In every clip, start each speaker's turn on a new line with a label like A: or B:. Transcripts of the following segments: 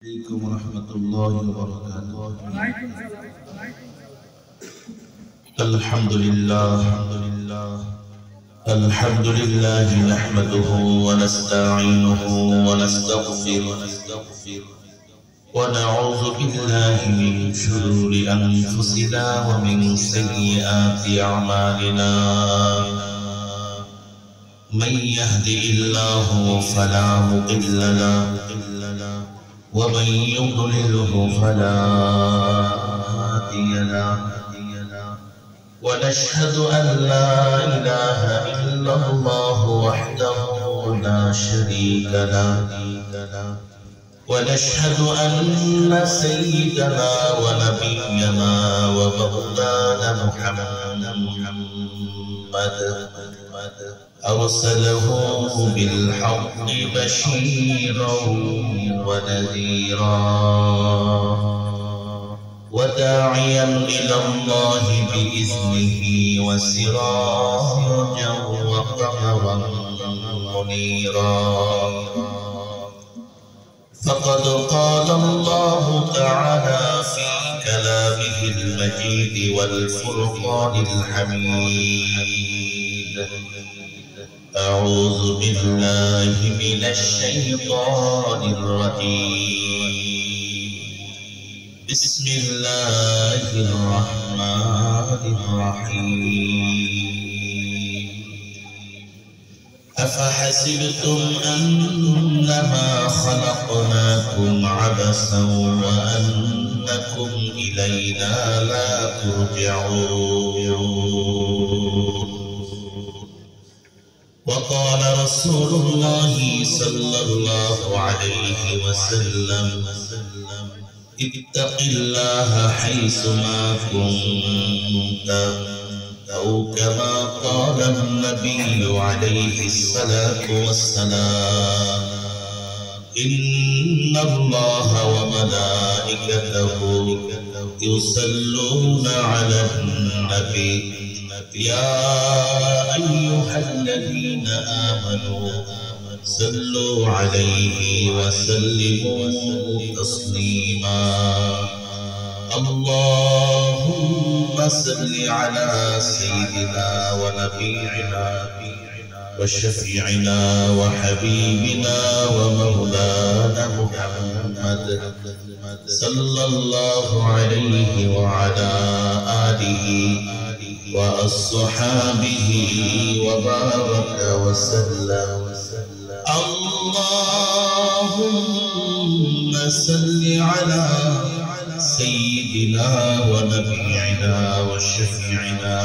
A: عليكم ورحمة الله وبركاته. الحمد لله نحمده ونستعينه ونستغفره ونعوذ بالله من شرور أنفسنا ومن سيئات أعمالنا. من يهده الله فلا مضل له ومن يضلله فلا هادي له. ونشهد أن لا إله إلا الله وحده لا شريك له. ونشهد أن سيدنا ونبينا ومولانا محمد أرسله بالحق بشيرا ونذيرا وداعيا إلى الله بإذنه وسراجا وقمرا منيرا. فقد قال الله تعالى في كلامه المجيد والفرقان الحميد: أعوذ بالله من الشيطان الرجيم. بسم الله الرحمن الرحيم. أفحسبتم أنما خلقناكم عبثا وأنكم إلينا لا ترجعون. وقال رسول الله صلى الله عليه وسلم: اتق الله حيثما كنت، أو كما قال النبي عليه الصلاة والسلام: إن الله وملائكته يصلون على النبي يا أيها الذين آمنوا صلوا عليه وسلموا تسليما. اللهم صل على سيدنا ونبينا وشفيعنا وحبيبنا ومولانا محمد صلى الله عليه وعلى آله وأصحابه وبارك وسلم. اللهم صل على سيدنا ونبينا وشفيعنا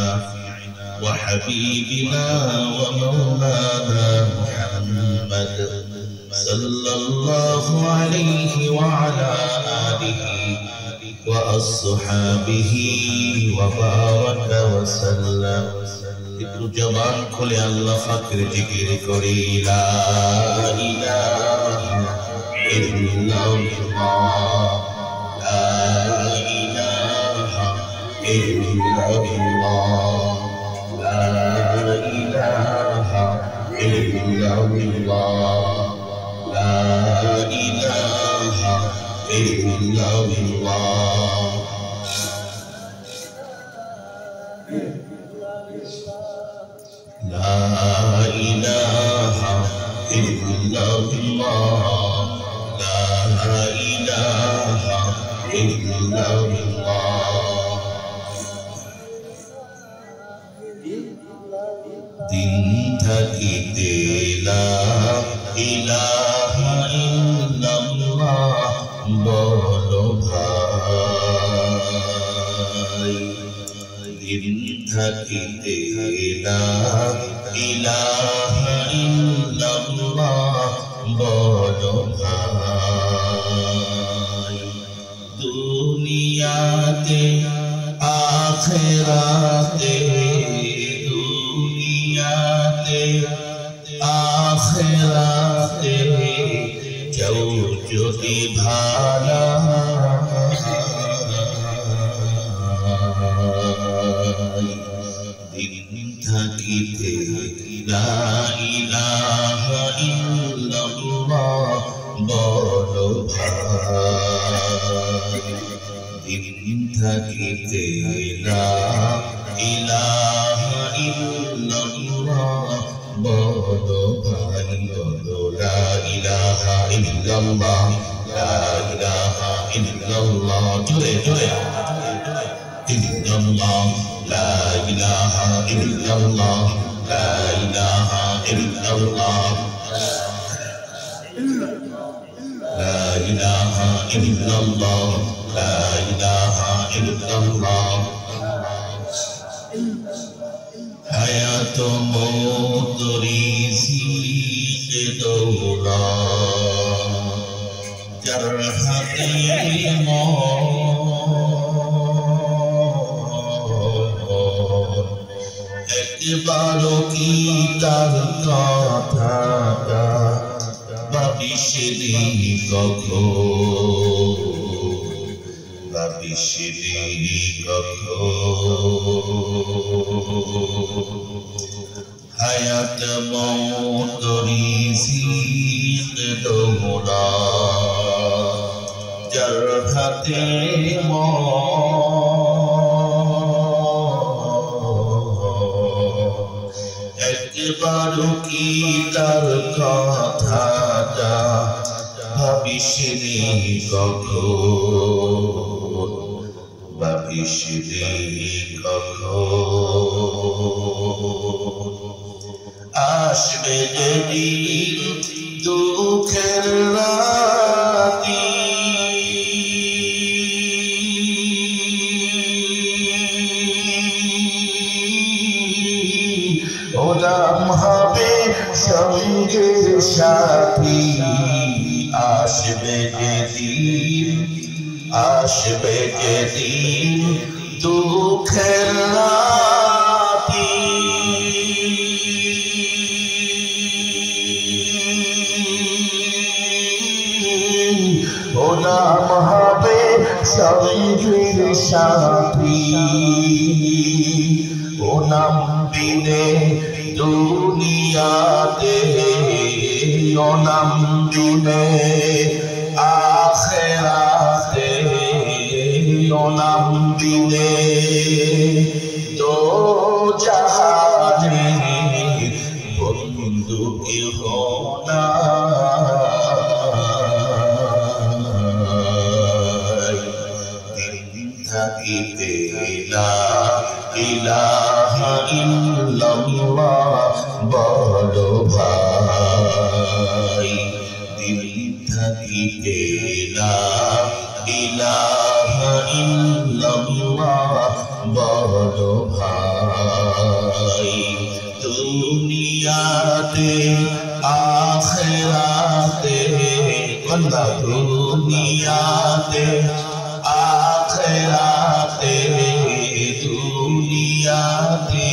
A: وحبيبنا ومولانا محمد صلى الله عليه وعلى آله وأصحابه وبارك وسلم. একটু জবান খুলে আল্লাহ পাকের জিকির করি, লা ইলাহা ইল্লাল্লাহ, লা ইলাহা ইল্লাল্লাহ, লা ইলাহা ইল্লাল্লাহ, লা ইলাহা ইল্লাল্লাহ। لا إله إلا الله، لا إله إلا الله। দিন থাকিতে লা ইলাহা ইল্লাল্লাহ বলো ভাই, দিন থাকিতে লা ইলাহা ইল্লাল্লাহ বলো ভাই। দুনিয়াতে আখিরাতে, দুনিয়াতে আখিরাতে কেউ যদি ভালো দিন থাকিতে লা ইলাহা ইল্লাল্লাহ বড় ভাই দিন থাকিতে লা ইলাহা ইল্লাল্লাহ বড় ভাই বলো লা ইলাহা ইল্লাল্লাহ লা ইলাহা ইল্লাল্লাহ জোরে জোরে ইল্লাল্লাহ লা ইলাহা ইল্লাল্লাহ লা ইলাহা ইল্লাল্লাহ لا إله إلا الله لا إله إلا الله حياة موت رزق دولا جرحة موت একবারও কি তার কথাটা ভাবিসনি কখনো ভাবিসনি কখনো হায়াত মওত রিজিক দোলা যার হাতে একবারও কি তার কথাটা ভাবিসনি কখনো ভাবিসনি কখনো আসবে যেদিন দুঃখের রাতি ওলাম হবে সঙ্গে সাথী আসবে যেদিন দুঃখের রাতি ওলাম হবে সঙ্গে সাথী ওনাম বিনে দুনিয়াতে ওনাম বিনে আখিরাতে ওনাম বিনে দো জাহানে বন্ধু কেহ নাই দিন থাকিতে লা ইলাহা ইল্লাল্লাহ বড় ভাই দিল থাকিতে লা ইলাহা ইল্লাল্লাহ বড় ভাই দুনিয়াতে আখিরাতে বন্দা দুনিয়াতে আখিরাতে দুনিয়াতে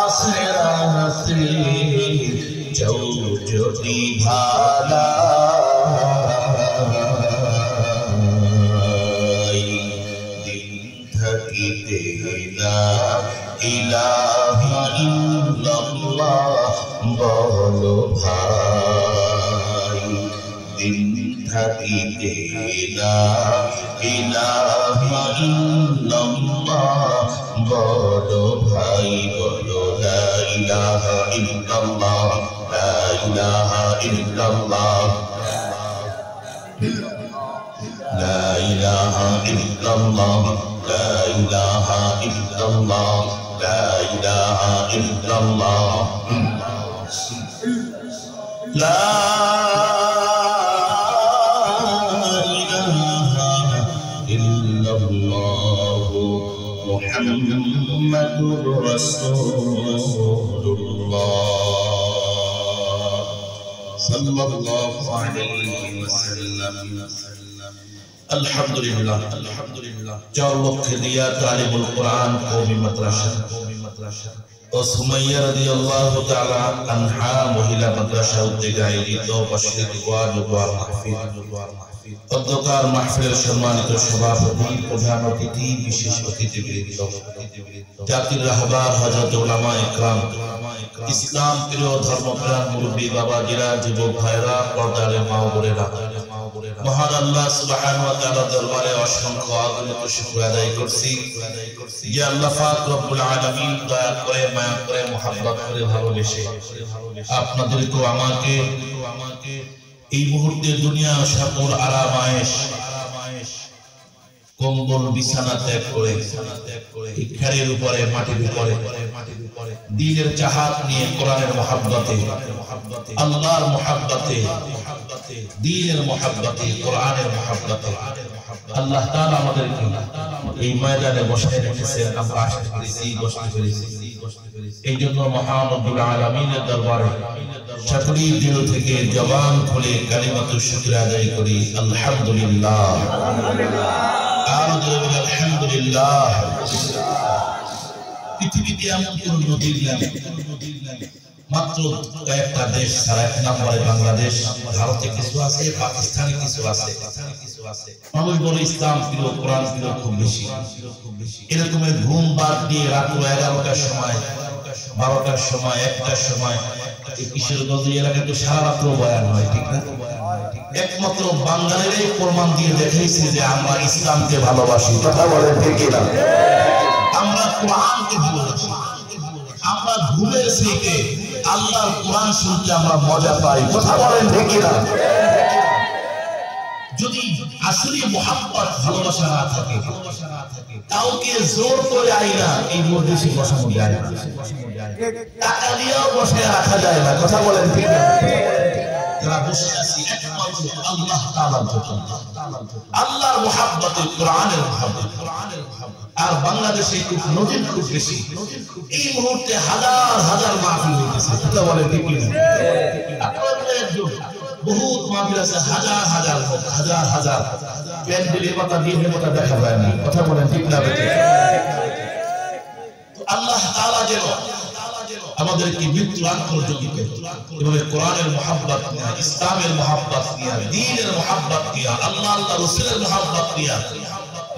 A: আখিরাতে যাও যদি ভালাই দিন থাকিতে লা ইলাহা ইল্লাল্লাহ বলো ভাই দিন থাকিতে লা ইলাহা ইল্লাল্লাহ বলো ভাই বলো লা ইলাহা ইল্লাল্লাহ লা ইলাহা ইল্লাল্লাহ লা ইলাহা ইল্লাল্লাহ লা ইলাহা ইল্লাল্লাহ লা ইলাহা ইল্লাল্লাহ লা মুহাম্মাদুর রাসূলুল্লাহ সাল্লাল্লাহু আলাইহি ওয়াসাল্লাম আলহামদুলিল্লাহ আলহামদুলিল্লাহ 4 লক্ষ দিয়া তালিবুল কুরআন কওমি মাদ্রাসা ও সুমাইয়া রাদিয়াল্লাহু তাআলা আনহা মহিলা মাদ্রাসা উদ্যোগে আয়োজিত বার্ষিক ওয়াজ মাহফিল অধ্যকার মাহফিলের সম্মানিত সভাপতি প্রধান অতিথি বিশেষ অতিথিবৃন্দ জাতির রাহবার হযরত উলামায়ে ইকরাম ইসলাম প্রিয় ধর্মপ্রাণ মুরব্বী বাবাজিরা যুবক ভাইরা পর্দার মা ও বোনেরা মহান আল্লাহ সুবহানাহু ওয়া তাআলার দরবারে অসংখ্য অগণিত শুকর আদায় করছি যে আল্লাহ পাক রব্বুল আলামিন দয়া করে মায়া করে মোহাব্বত করে ভালোবেসে আপনাদেরকে আমাকে এই মুহূর্তে দুনিয়া সকল আরাম আয়েশ কম্বল বিছানা ত্যাগ করে খেরের উপরে মাটির উপরে দ্বীনের চাহাত নিয়ে কোরআনের মোহাব্বতে আল্লাহর মোহাব্বতে দ্বীনের মোহাব্বতে কোরআনের মোহাব্বতে আল্লাহ তাআলা আমাদেরকে এই ময়দানে বসায় রেখেছেন। আমরা আসতে পেরেছি, বসতে পেরেছি, এই জন্য মহান রব্বুল আলামিনের দরবারে সকলেই দিল থেকে জবান খুলে কালিমাতুশ শুকর আদায় করি আলহামদুলিল্লাহ। আলহামদুলিল্লাহ। পৃথিবীতে এমন কোন নদী নেই মাত্র কয়েকটা দেশ ছাড়া, এক নম্বরে বাংলাদেশ, ভারতে কিছু আছে, পাকিস্তানে কিছু আছে। মানুষ বলে ইসলাম প্রিয়, কোরআন প্রিয় খুব বেশি। এরকমের ঘুম বাদ দিয়ে রাত 11টার সময়, 12টার সময়, 1টার সময় কিশোরগঞ্জ এলাকায় তো সারা রাত্র বয়ান হয়, ঠিক না? একমাত্র বাঙালিরাই প্রমাণ দিয়ে দেখাইছে যে আমরা ইসলামকে ভালোবাসি। কথা বলেন ঠিক না? আমরা কোরআনকে ভালোবাসি। আমরা ঘুমের থেকে আল্লাহর কোরআন শুনতে আমরা মজা পাই। কথা বলেন ঠিক না? যদি আসলে মুহাব্বত ভালোবাসা না থাকে, কাউকে জোর করে আইনা এই মজলিসে বসানো যায় না, টাকা দিয়েও বসে রাখা যায় না। কথা বলেন ঠিক না? যারা বসে আছি একমাত্র আল্লাহ তাআলার জন্য, আল্লাহর মুহাব্বতে, কোরআনের মুহাব্বত। আর বাংলাদেশে খুব নজির খুব বেশি। এই মুহূর্তে হাজার হাজার মাহফিল হইতেছে। কথা বলেন ঠিক না? বহুত মাহফিল আছে, হাজার হাজার লোক, হাজার হাজার প্যান্ডেলের কথা দিয়ে কথা দেখা যায় না। কথা বলেন ঠিক না? আল্লাহ তাআলা যেন আমাদেরকে মৃত্যুর আগ পর্যন্ত এভাবে কোরআনের মুহাব্বত নিয়ে, ইসলামের মুহাব্বত নিয়ে, দ্বীনের মুহাব্বত নিয়ে, আল্লাহ আল্লাহ রাসূলের মুহাব্বত নিয়ে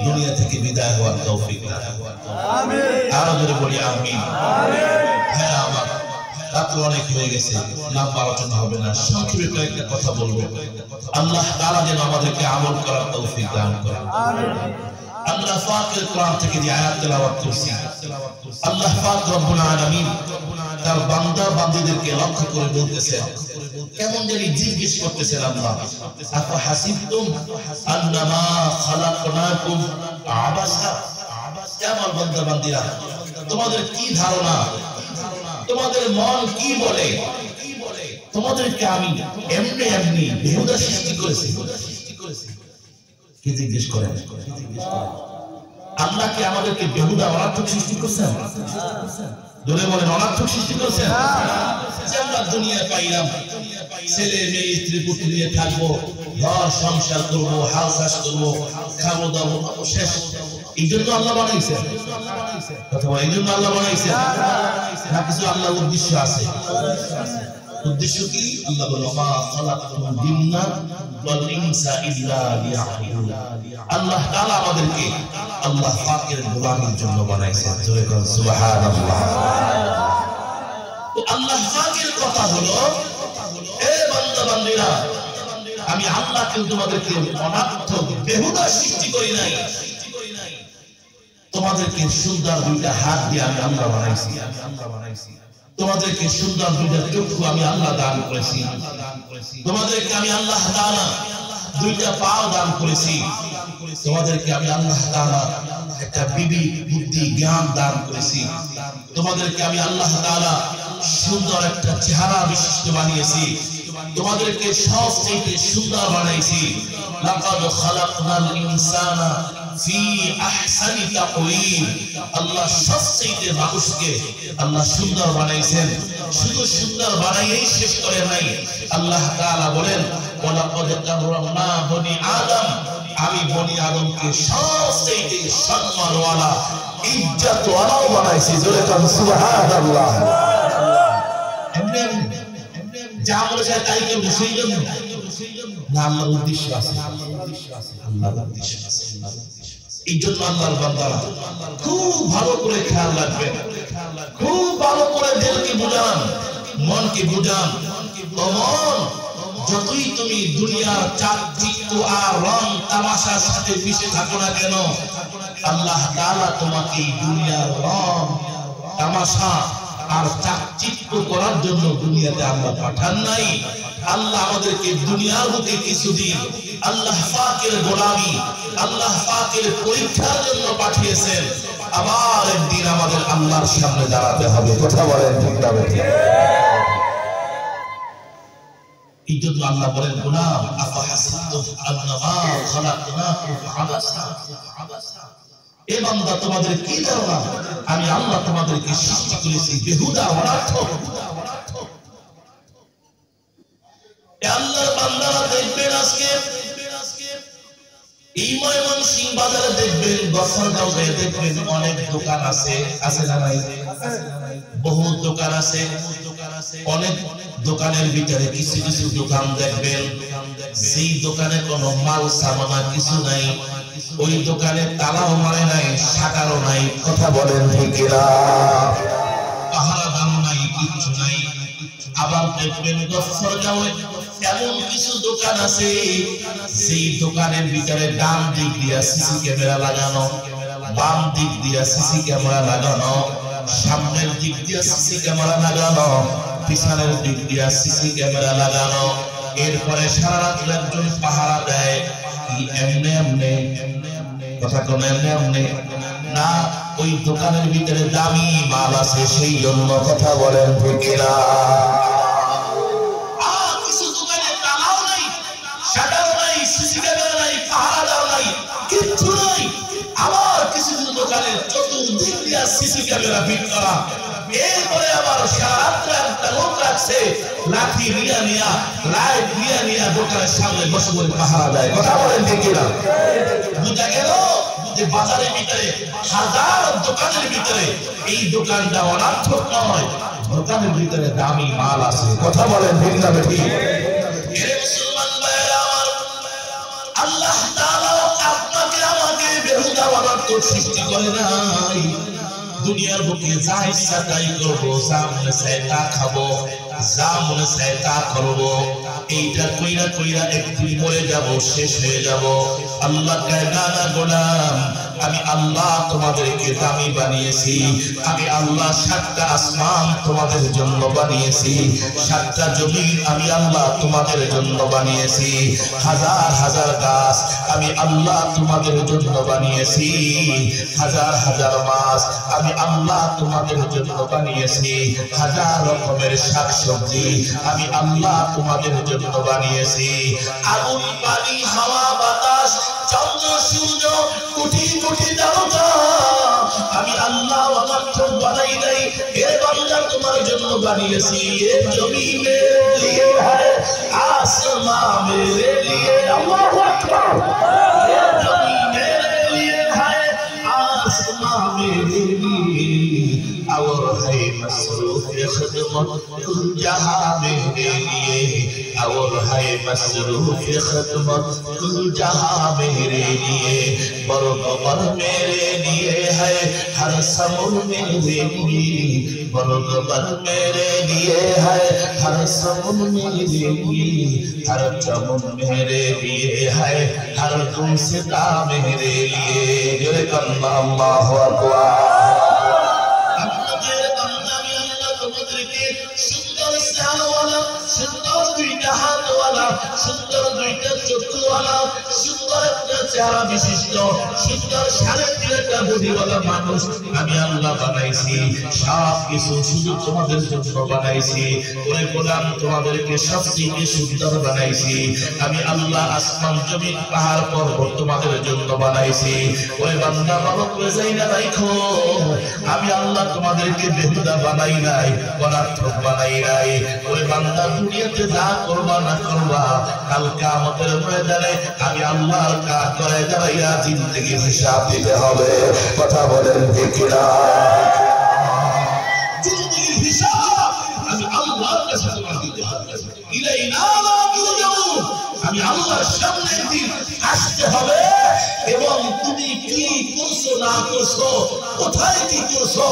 A: দুনিয়া থেকে বিদায় হওয়ার তৌফিক দান করুন। আমিন। আর জোরে বলি আমিন। হ্যাঁ, আমার রাত অনেক হয়ে গেছে, লম্বা আলোচনা হবে না, সংক্ষেপে কয়েকটা কথা বলবো। আল্লাহ তাআলা যেন আমাদেরকে আমল করার তৌফিক দান করেন। আমিন। আল্লাহ পাকের কোরআন থেকে যে আয়াত তেলাওয়াত করছি, আল্লাহ পাক রব্বুল আলামিন তার বান্দা বান্দীদেরকে লক্ষ্য করে বলতেছেন, কেমন জানি জিজ্ঞেস করতেছেন আল্লাহ, আফা হাসিবতুম আন্নামা খালাকনাকুম আবাসা। আমার বান্দা বান্দীরা, তোমাদের কি ধারণা, তোমাদের মন কি বলে, তোমাদেরকে আমি এমনি এমনি বেহুদা সৃষ্টি করেছি? কি জিজ্ঞেস করেন? আল্লাহ কি আমাদেরকে বেহুদা অনার্থক সৃষ্টি করছেন? ধরে বলেন, অনার্থক সৃষ্টি করছেন? যে আমরা দুনিয়া পাইলাম, ছেলে মেয়ে স্ত্রী পুত্র নিয়ে থাকবো, ঘর সংসার করবো, হাল চাষ করবো, খাবো দাবো, শেষ। এই জন্য আল্লাহ বানাইছেন? কথা বলে, এই জন্য আল্লাহ বানাইছেন না কিছু আল্লাহ উদ্দেশ্য আছে? উদ্দেশ্য কি? আল্লাহ বলে, মা খালাকতুল জিন্না ওয়াল ইনসা ইল্লা লিয়াবুদুন। আল্লাহ তাআলা আমাদেরকে আল্লাহ পাকের গোলামির জন্য বানাইছেন। জোরে বলেন সুবহানাল্লাহ। তো আল্লাহ পাকের কথা হলো, এ বান্দা বান্দীরা, আমি আল্লাহ কিন্তু তোমাদেরকে অনার্থক বেহুদা সৃষ্টি করি নাই। তোমাদেরকে সুন্দর দুইটা হাত দিয়ে আমি আল্লাহ বানাইছি। তোমাদেরকে সুন্দর দুইটা চক্ষু আমি আল্লাহ দান করেছি। তোমাদেরকে আমি আল্লাহ তাআলা দুইটা পাও দান করেছি। তোমাদেরকে আমি আল্লাহ তাআলা একটা বিবি বুদ্ধি জ্ঞান দান করেছি। তোমাদেরকে আমি আল্লাহ তাআলা সুন্দর একটা চেহারা বিশিষ্ট বানিয়েছি। তোমাদেরকে সবচেয়ে সুন্দর বানাইছি। লাকাদ খালাকনাল ইনসানা ফি আহসানি তাকওয়িম। আল্লাহ সবচেয়ে মানুষকে আল্লাহ সুন্দর বানাইছেন। শুধু সুন্দর বানাইয়েই শেষ করে নাই, আল্লাহ তাআলা বলেন, ওয়ালাকাদ কাররামনা বনি আদম। আমি বনি আদমকে সবচেয়ে সম্মানওয়ালা ইজ্জতওয়ালা বানাইছি। জোরে কান সুবহানাল্লাহ। এমনি যা বলেছে তাই কেউ সেই জন্য না, আল্লাহর উদ্দেশ্য আছে, আল্লাহর উদ্দেশ্য আছে। এই জন্য আল্লাহর বান্দারা খুব ভালো করে খেয়াল রাখবেন, খুব ভালো করে দিলকে বুঝান, মনকে বুঝান। ও মন, যতই তুমি দুনিয়ার চাকচিক্য আর রং তামাশার সাথে মিশে থাকো না কেন, আল্লাহ তাআলা তোমাকে এই দুনিয়ার রং তামাশা আর চাকচিক্য করার জন্য দুনিয়াতে আল্লাহ পাঠান নাই। আল্লাহ আমাদেরকে দুনিয়ার বুকে কিছুদিন আল্লাহ পাকের গোলামি, আল্লাহ পাকের পরীক্ষার জন্য পাঠিয়েছেন। আবার একদিন আমাদের আল্লাহর সামনে দাঁড়াতে হবে। কথা বলেন ঠিক না বেঠিক? এই জন্য আল্লাহ বলেন, গোলাম আফাহাসিবতুম আন্নামা খালাকনাকুম আবাসা, এ বান্দা তোমাদের কি ধারণা আমি আল্লাহ তোমাদেরকে সৃষ্টি করেছি বেহুদা অনর্থক? আল্লাহর বান্দারা দেখবেন আজকে এই ময়মনসিংহ বাজারে দেখবেন, গফরগাঁওয়ে দেখবেন অনেক দোকান আছে, আছে না নাই? বহু দোকান আছে। অনেক দোকানের ভিতরে কিছু কিছু দোকান দেখবেন সেই দোকানে কোনো মাল সামানা কিছু নাই, ওই দোকানে তালাও মারে নাই, শাটারও নাই। কথা বলেন ঠিক না? পাহারা দাম নাই, কিচ্ছু নাই। আবার দেখবেন গফরগাঁওয়ে এমন কিছু দোকান আছে সেই দোকানের ভিতরে ডান দিক দিয়া সিসি ক্যামেরা লাগানো, বাম দিক দিয়া সিসি ক্যামেরা লাগানো, সামনের দিক দিয়া সিসি ক্যামেরা লাগানো, পিছনের দিক দিয়া সিসি ক্যামেরা লাগানো। এরপরে সারা রাত একজন পাহারা দেয়। এমনি এমনি কথা কোন এমনি এমনি না, ওই দোকানের ভিতরে দামি মাল আছে সেই জন্য। কথা বলেন ঠিক না? আবার কিছু কিছু দোকানে চতুর্দিক দিয়ে সিসি ক্যামেরা ফিট করা। এরপরে আবার সারা একটা লোক রাখছে লাঠি নিয়া লাইট নিয়া দোকানের সামনে বসে বসে পাহারা দেয়। কথা বলেন ঠিক না? বুঝা গেল যে বাজারের ভিতরে হাজার দোকানের ভিতরে এই দোকানটা অনার্থক নয়, দোকানের ভিতরে দামি মাল আছে। কথা বলেন ঠিক না বেঠিক? মুসলমান ভাইরা আমার, আল্লাহ তাআলা আপনাকে আমাকে বেহুদা অনার্থক সৃষ্টি করে নাই। দুনিয়ার বুকে যা ইচ্ছা তাই করবো, যা মনে চায় তা খাবো, যা মনে চায় তা করবো। এইটা কইরা কইরা একদিন মরে যাব, শেষ হয়ে যাব। আল্লাহ কয়, না না গোলাম, আমি আল্লাহ তোমাদেরকে দামি বানিয়েছি। আমি আল্লাহ 7টা আসমান তোমাদের জন্য বানিয়েছি, 7টা জমিন আমি আল্লাহ তোমাদের জন্য বানিয়েছি, হাজার হাজার গাছ আমি আল্লাহ তোমাদের জন্য বানিয়েছি, হাজার হাজার মাছ আমি আল্লাহ তোমাদের জন্য বানিয়েছি, হাজার রকমের শাকসবজি আমি আল্লাহ তোমাদের জন্য বানিয়েছি। আগুন, পানি, হাওয়া, বাতাস, চন্দ্র, সূর্য, কোটি কোটি তারকা আমি আল্লাহ অনর্থক বানাই নাই। এর বান্দা তোমার জন্য বানিয়েছি। এ জমিন মেরে লিয়ে হ্যায়, আসমান মেরে লিয়ে, আল্লাহু আকবার। এ জমিন মেরে লিয়ে হ্যায়, আসমান মেরে লিয়ে, और है मसरूफ खिदमत कुल जहां मेरे लिए, और है मसरूफ खिदमत कुल जहां मेरे लिए, बरकबर मेरे लिए है हर समूह मेरे लिए, बरकबर मेरे लिए है हर समूह मेरे लिए, हर चमन मेरे लिए है हर गुमसदा मेरे लिए। जो अल्लाहु अकबर। সুন্দর চালওয়ালা, সুন্দর দুইটা হাতওয়ালা, সুন্দর দুইটা চক্ষুওয়ালা, সুন্দর একটা চেহারা বিশিষ্ট, সুন্দর 3.5টা বডিওয়ালা মানুষ আমি আল্লাহ বানাইছি। সব কিছু শুধু তোমাদের জন্য বানাইছি। ওই গোলাম তোমাদেরকে সবচেয়ে সুন্দর বানাইছি আমি আল্লাহ। আসমান, জমিন, পাহাড়, পর্বত তোমাদের জন্য বানাইছি। ওই বান্দা বালক যাই না রাখো, আমি আল্লাহ তোমাদেরকে বেহুদা বানাই নাই, অনার্থক বানাই নাই। ওই বান্দা দুনিয়াতে যা করবা না করবা, কাল কিয়ামতের ময়দানে আমি আল্লাহর কাঠগড়ায় দাঁড়াইয়া জিন্দেগির হিসাব দিতে হবে। কথা বলেন ঠিক কিনা? জিন্দেগির হিসাব আমি আল্লাহর কাছে জমা দিতে হবে। ইলাইনা লা তুরজাউন, আমি আল্লাহর সামনে একদিন আসতে হবে এবং তুমি কি করছো না করছো, কোথায় কি করছো,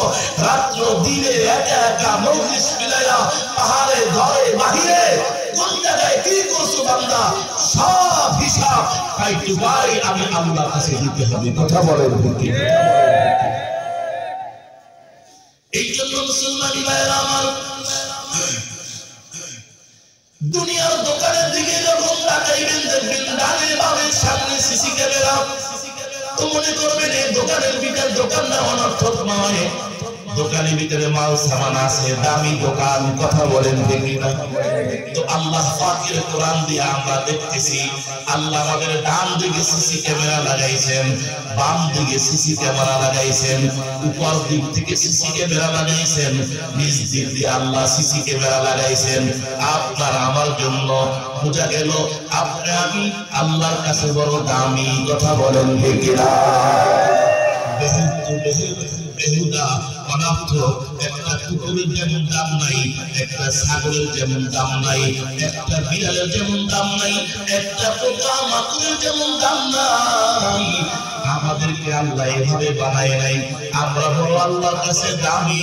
A: রাত্র দিনে একা একা মজলিস মিলাইয়া পাহাড়ে ঘরে বাহিরে কোন জায়গায় কি করছো বান্দা, সব হিসাব তাই ভাই আমি আল্লাহর কাছে দিতে হবে। কথা বলেন ঠিক। এই জন্য মুসলমান ভাইরা আমার, দুনিয়ার দোকানের দিকে যখন তাকাইবেন দেখবেন ডানে বামে সামনে সিসি ক্যামেরা, তো মনে করবেন এই দোকানের ভিতরে দোকানটা অনর্থক নয়, দোকানের ভিতরে মাল সামান আছে, দামি দোকান। কথা বলেন ঠিক না? তো আল্লাহ পাকের কোরআন দিয়ে আমরা দেখতেছি আল্লাহ আমাদের ডান দিকে সিসি ক্যামেরা লাগাইছেন, বাম দিকে সিসি ক্যামেরা লাগাইছেন, উপর দিক থেকে সিসি ক্যামেরা লাগাইছেন, নিচ দিক দিয়ে আল্লাহ সিসি ক্যামেরা লাগাইছেন আপনার আমার জন্য। বোঝা গেল আপনি আমি আল্লাহর কাছে বড় দামি। কথা বলেন ঠিক না? বেহুদা অনর্থ একটা কুকুরের যেমন দাম নাই, একটা ছাগলের যেমন দাম নাই, একটা বিড়ালের যেমন দাম নাই, একটা পোকা মাকড়ের যেমন দাম নাই, আমাদেরকে আল্লাহ এভাবে বানায় নাই। আমরা বড় আল্লাহর কাছে দামি।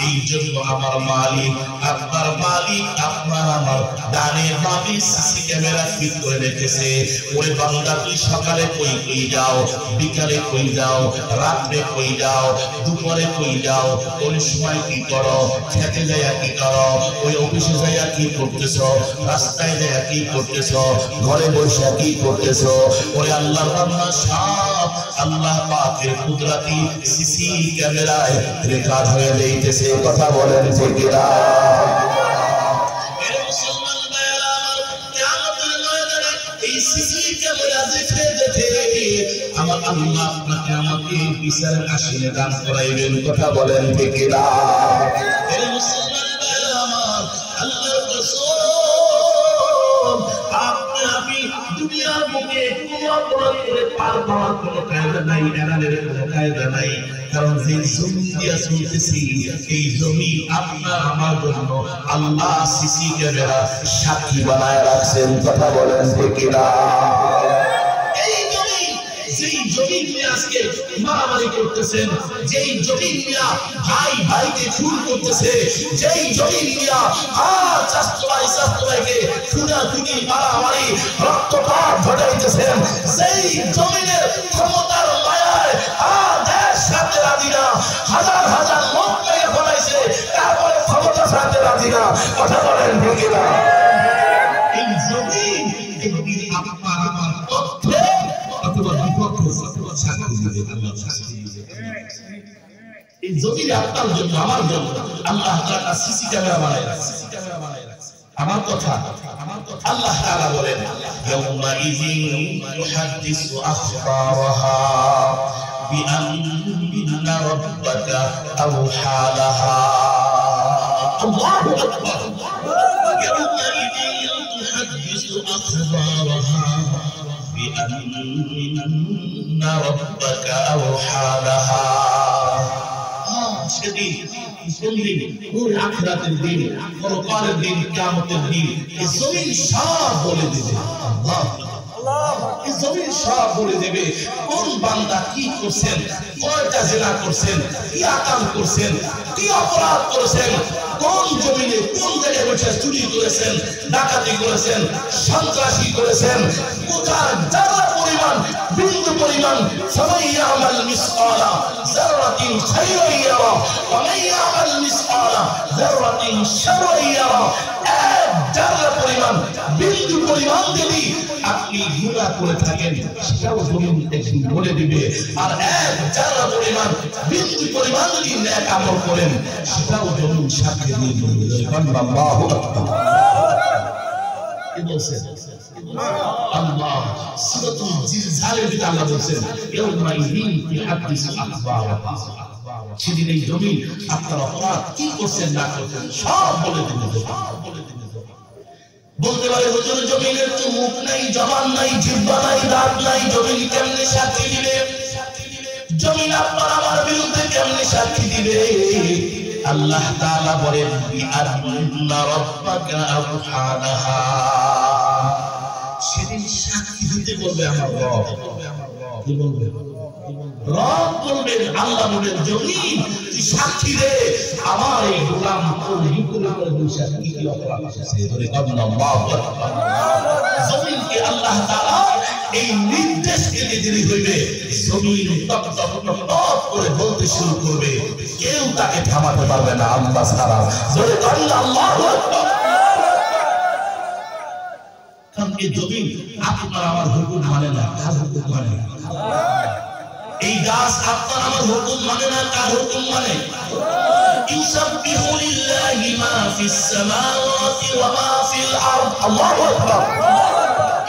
A: এই জন্য আমার মালিক আপনার মালিক আপনার আমার ডানে বামে সিসি ক্যামেরা ফিট করে রেখেছে। ওরে বান্দা তুই সকালে কই কই যাও, বিকালে কই যাও, রাত্রে কই যাও, দুপুরে কই যাও, কোন সময় কি করো, খেতে যাইয়া কি করো, ওই অফিসে যাইয়া কি করতেছো, রাস্তায় যাইয়া কি করতেছো, ঘরে বসে কি করতেছো, ওরে আল্লাহর বান্দা সব আল্লাহ পাকের কুদরতি সিসি ক্যামেরায় রেকর্ড হয়ে যাইতেছে। কথা বলেন ঠিক না? এর মুসলমান ভাইরা আমার, কিয়ামতের ময়দানে এই সিসি ক্যামেরা দেখে দেখে আমার আল্লাহ আপনাকে আমাকে বিচারের আসনে দান করাইবেন। কথা বলেন ঠিক না? এর মুসলমান ভাইরা আমার, আল্লাহর কসম আপনি আমি দুনিয়ার বুকে কোনো অপরাধ করে পার পাওয়ার কোনো কায়দা নাই, এড়ানোর কোনো কায়দা নাই। কারণ যে জমি দিয়া চলতেছি এই জমি আপনার আমার জন্য আল্লাহ সিসি ক্যামেরা সাক্ষী বানায় রাখছেন। কথা বলেন ঠিক না? এই জমি, যেই জমি নিয়ে আজকে মারামারি করতেছেন, যেই জমি নিয়ে ভাই ভাইকে খুন করতেছে, যেই জমি নিয়ে চাচা ভাইকে খুনাখুনি মারামারি রক্তপাত ঘটাইতেছেন, সেই জমিনের ক্ষমতার মায়ায় দেশ ছাড়তে রাজি না, হাজার হাজার লোক মেরে ফেলাইছে, তারপরে ক্ষমতা ছাড়তে রাজি না। কথা বলেন ঠিক না? এই জমিন একদিন আপনার আমার তথ্যে অথবা বিপক্ষে সাক্ষী দিবে, আল্লাহ সাক্ষী দিবে। এই জমিনে আপনার জন্য আমার জন্য আল্লাহ তাআলা সিসি ক্যামেরা বানায় রাখছে। আমার কথা আল্লাহ তাআলা বলেন, ইয়াউমা ইযিন ইউহাদ্দিসু আখবারাহা বিআন্না রাব্বাকা আওহা লাহা। আল্লাহু আকবার। ইয়াউমা ইযিন ইউহাদ্দিসু আখবারাহা বিআন্না রাব্বাকা আওহা লাহা। সেদিন আখিরাতের দিন, পরকালের দিন, কিয়ামতের দিন এই জমিন সব বলে দিবে। এই জমিন সব বলে দেবে কোন বান্দা কি করছেন, কয়টা জিনা করছেন, কি আকাম করছেন, কি অপরাধ করেছেন, কোন জমিনে কোন জায়গায় বসে চুরি করেছেন, ডাকাতি করেছেন, সন্ত্রাসী করেছেন, কোথায় যারা পরিমাণ বিন্দু পরিমাণ ফামাইয়ামাল মিসকালা যাররাতিন খায়রান ইয়ারা ওয়া মাইয়ামাল মিসকালা যাররাতিন শাররান ইয়ারা। এক যারা পরিমাণ বিন্দু পরিমাণ যদি আপনি গুনাহ করে থাকেন সেটাও জমিন একদিন বলে দিবে, আর এক যারা পরিমাণ বিন্দু পরিমাণ যদি নেক আমল করেন সেটাও জমিন সাক্ষী দিয়ে দিবে। আল্লাহু আকবার। কি বলছেন আল্লাহ? সূরাতুল জিলজালের ভিতরে আল্লাহ বলেন, ইয়াউমা ইযিন ইউহাদ্দিসু আখবারাহা। সেদিন এই জমিন আপনার অপরাধ কি করছেন না করছেন সব বলে দিবে। বলতে পারে হুজুর জমিনের তো মুখ নাই, জবান নাই, জিহ্বা নাই, দাঁত নাই, জমিন কেমনে সাক্ষী দিবে? জমিন আপনার আমার বিরুদ্ধে কেমনে সাক্ষী দিবে? আল্লাহ তাআলা বলেন বিআন্না রাব্বাকা আবহানাহা, সেদিন সাক্ষী দিতে বলবে আমার রব। কি বলবে? রব বলবেন, আল্লাহ বলেন জমিন তুই সাক্ষী দে আমার এই গোলাম তোর ভিতরে করে সাক্ষী কি অপরাধ করেছে। ধরে আল্লাহু আকবার। জমিনকে আল্লাহ তাআলা এই নির্দেশ দিতে দেরি হইবে, জমিন টপ টপ টপ টপ করে বলতে শুরু করবে, কেউ তাকে থামাতে পারবে না আল্লাহ ছাড়া। ধরে আল্লাহু আকবার। কারণ এই জমিন আপনার আমার হুকুম মানে না, কার হুকুম মানে? এই গাছ আপনার আমার হুকুম মানে না, কার হুকুম মানে? ইউসাব্বিহু লিল্লাহি মা ফিস সামাওয়াতি ওয়া মা ফিল আরদ। আল্লাহু আকবার।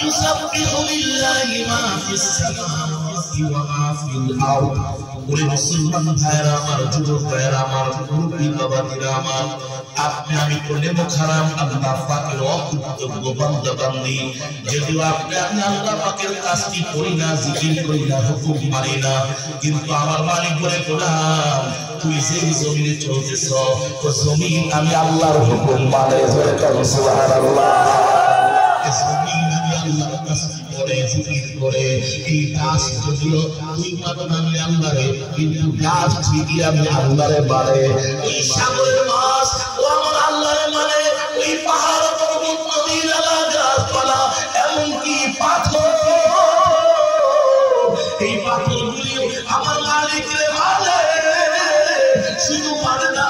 A: ইউসাব্বিহু লিল্লাহি মা ফিস সামাওয়াতি ওয়া মা ফিল আরদ। ওরে মুসলমান ভাইরা আমার, যুবক ভাইরা আমার, মুরব্বি বাবাজিরা আমার, আপনি আমি করলে মুখারাম আল্লাহ পাকের অকৃতজ্ঞ বান্দা বান্দি। যদিও আপনি আমি আল্লাহ পাকের কাজটি করি না, জিকির করি না, হুকুম মানি না, কিন্তু আমার মালিক বলে গোলাম তুই যে জমিনে চলতেছ ও জমিন আমি আল্লাহর হুকুম মানে। জোরে বলো সুবহানাল্লাহ। জমিন আমি আল্লাহর কাজটি করে জিকির করে, এই গাছ যদিও তুই মানো না আমি আল্লাহরে, কিন্তু গাছ ঠিকই আমি আল্লাহরে মানে। এই সাগরের মাছ ও আমার আল্লাহরে মানে, ওই পাহাড় পর্বত নদী নালা গাছপালা এমনকি পাথর, এই পাথরগুলিও আমার মালিকরে মানে। শুধু মানে না,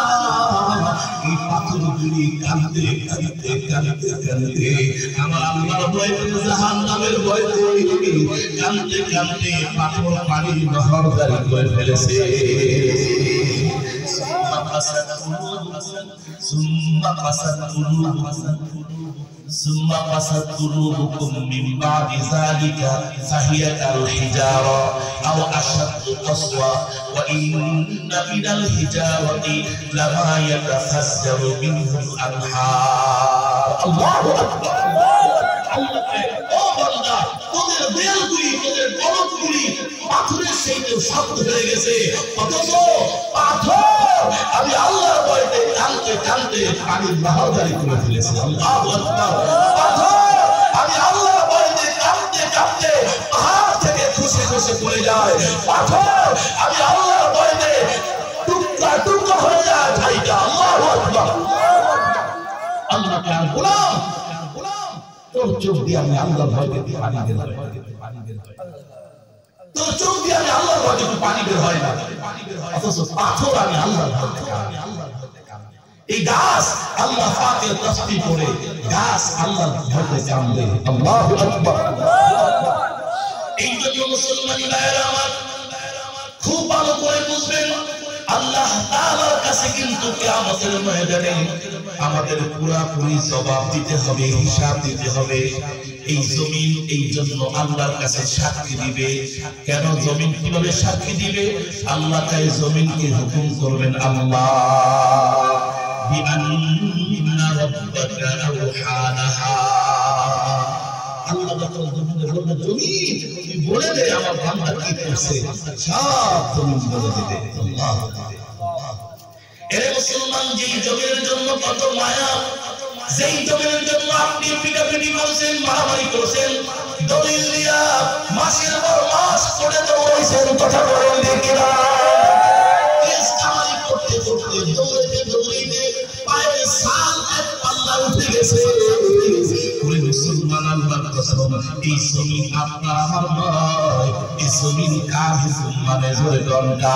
A: এই পাথরগুলি কাঁদতে কাঁদতে কাঁদতে কাঁদতে আমার আল্লাহর ভয়তে, জাহান্নামের ভয়তে কাঁদতে কাঁদতে পাথর পানির নহর জারি করে ফেলেছে। ثم قست قلوبكم من بعد ذلك فهي كالحجارة أو أشد قسوة وإن من الحجارة لما يتفجر منه الأنهار. الله أكبر. তোদের দেয়ালগুলি, তোদের গলতগুলি পাথরের সাথে শক্ত হয়ে গেছে, অথচ পাথর আমি আল্লাহর ভয়তে কাঁদতে কাঁদতে পানির নহর জারি করে ফেলেছি। আল্লাহু আকবার। পাথর আমি আল্লাহর ভয়তে কাঁদতে কাঁদতে পাহাড় থেকে খসে খসে পড়ে যায়, পাথর আমি আল্লাহর ভয়তে টুকরা টুকরা হয়ে যায় ভাইটা। আল্লাহু আকবার। আল্লাহ তাআলা গোলাম তোর চোখ দিয়ে আমি আল্লাহর ভয়তে পানি বের হয়, তোর চোখ দিয়ে আমি আল্লাহর ভয়তে পানি বের হয় না, অথচ পাথর আমি আল্লাহর ভয়তে কাঁদে। এই গাছ আল্লাহ পাকের তাসবিহ পড়ে, গাছ আল্লাহর ভয়তে কাঁদে। আল্লাহু আকবার। এই জন্য মুসলমান ভাইরা আমার খুব ভালো করে বুঝবেন, আল্লাহ তাআলার কাছে কিন্তু কিয়ামতের ময়দানে আমাদের পুরোপুরি জবাব দিতে হবে, হিসাব দিতে হবে। এই জমিন এই জন্য আল্লাহর কাছে সাক্ষী দিবে। কেন জমিন কিভাবে সাক্ষী দিবে? আল্লাহ তাই জমিনকে হুকুম করবেন, আল্লাহ বিআন্না রাব্বাকা আওহানাহা। আল্লাহ যখন জমিনে বলবে জমিন তুমি বলে দে আমার বান্দা কি করছে, সব জমিন বলে দেবে। আল্লাহ এরে মুসলমান, যেই জমিনের জন্য কত মায়া, যেই জমিনের জন্য আপনি পিটাপিটি করছেন, মারামারি করছেন, দলিল দিয়া মাসের পর মাস করে দৌড়াইছেন, কথা বলেন দেখি না, ইসলামারি করতে করতে দৌড়াইতে দৌড়াইতে পায়ে সাল এক পাল্লা উঠে গেছে। ওরে মুসলমান, আল্লাহর কসম, এই জমিন আপনার আমার নয়, এই জমিন কার হুকুম মানে? জোরে ঘন্টা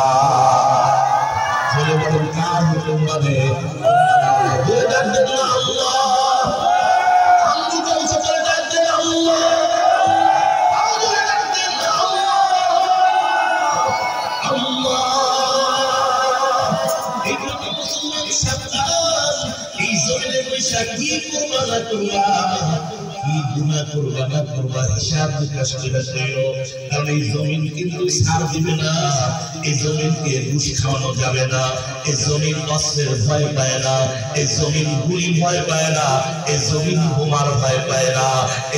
A: জোরে বলেন, কার হুকুম মানে? জোরে ডাক দেন না আল্লাহ। আমি বলছি জোরে ডাক দেন আল্লাহ। আমি জোরে ডাক দেন না আল্লাহ। আল্লাহ। এই জন্য মুসলমান সাবধান, এই জমিনে বৈশা কি করবা না করবা, কি গুনাহ করবা না করবা হিসাব নিকাশ করে কইরো, কারণ এই জমিন কিন্তু ছাড় দিবে না, এই জমিনকে ঘুষ খাওয়ানো যাবে না, এই জমিন অস্ত্রের ভয় পায় না, এই জমিন গুলি ভয় পায় না, এই জমিন বোমার ভয় পায় না,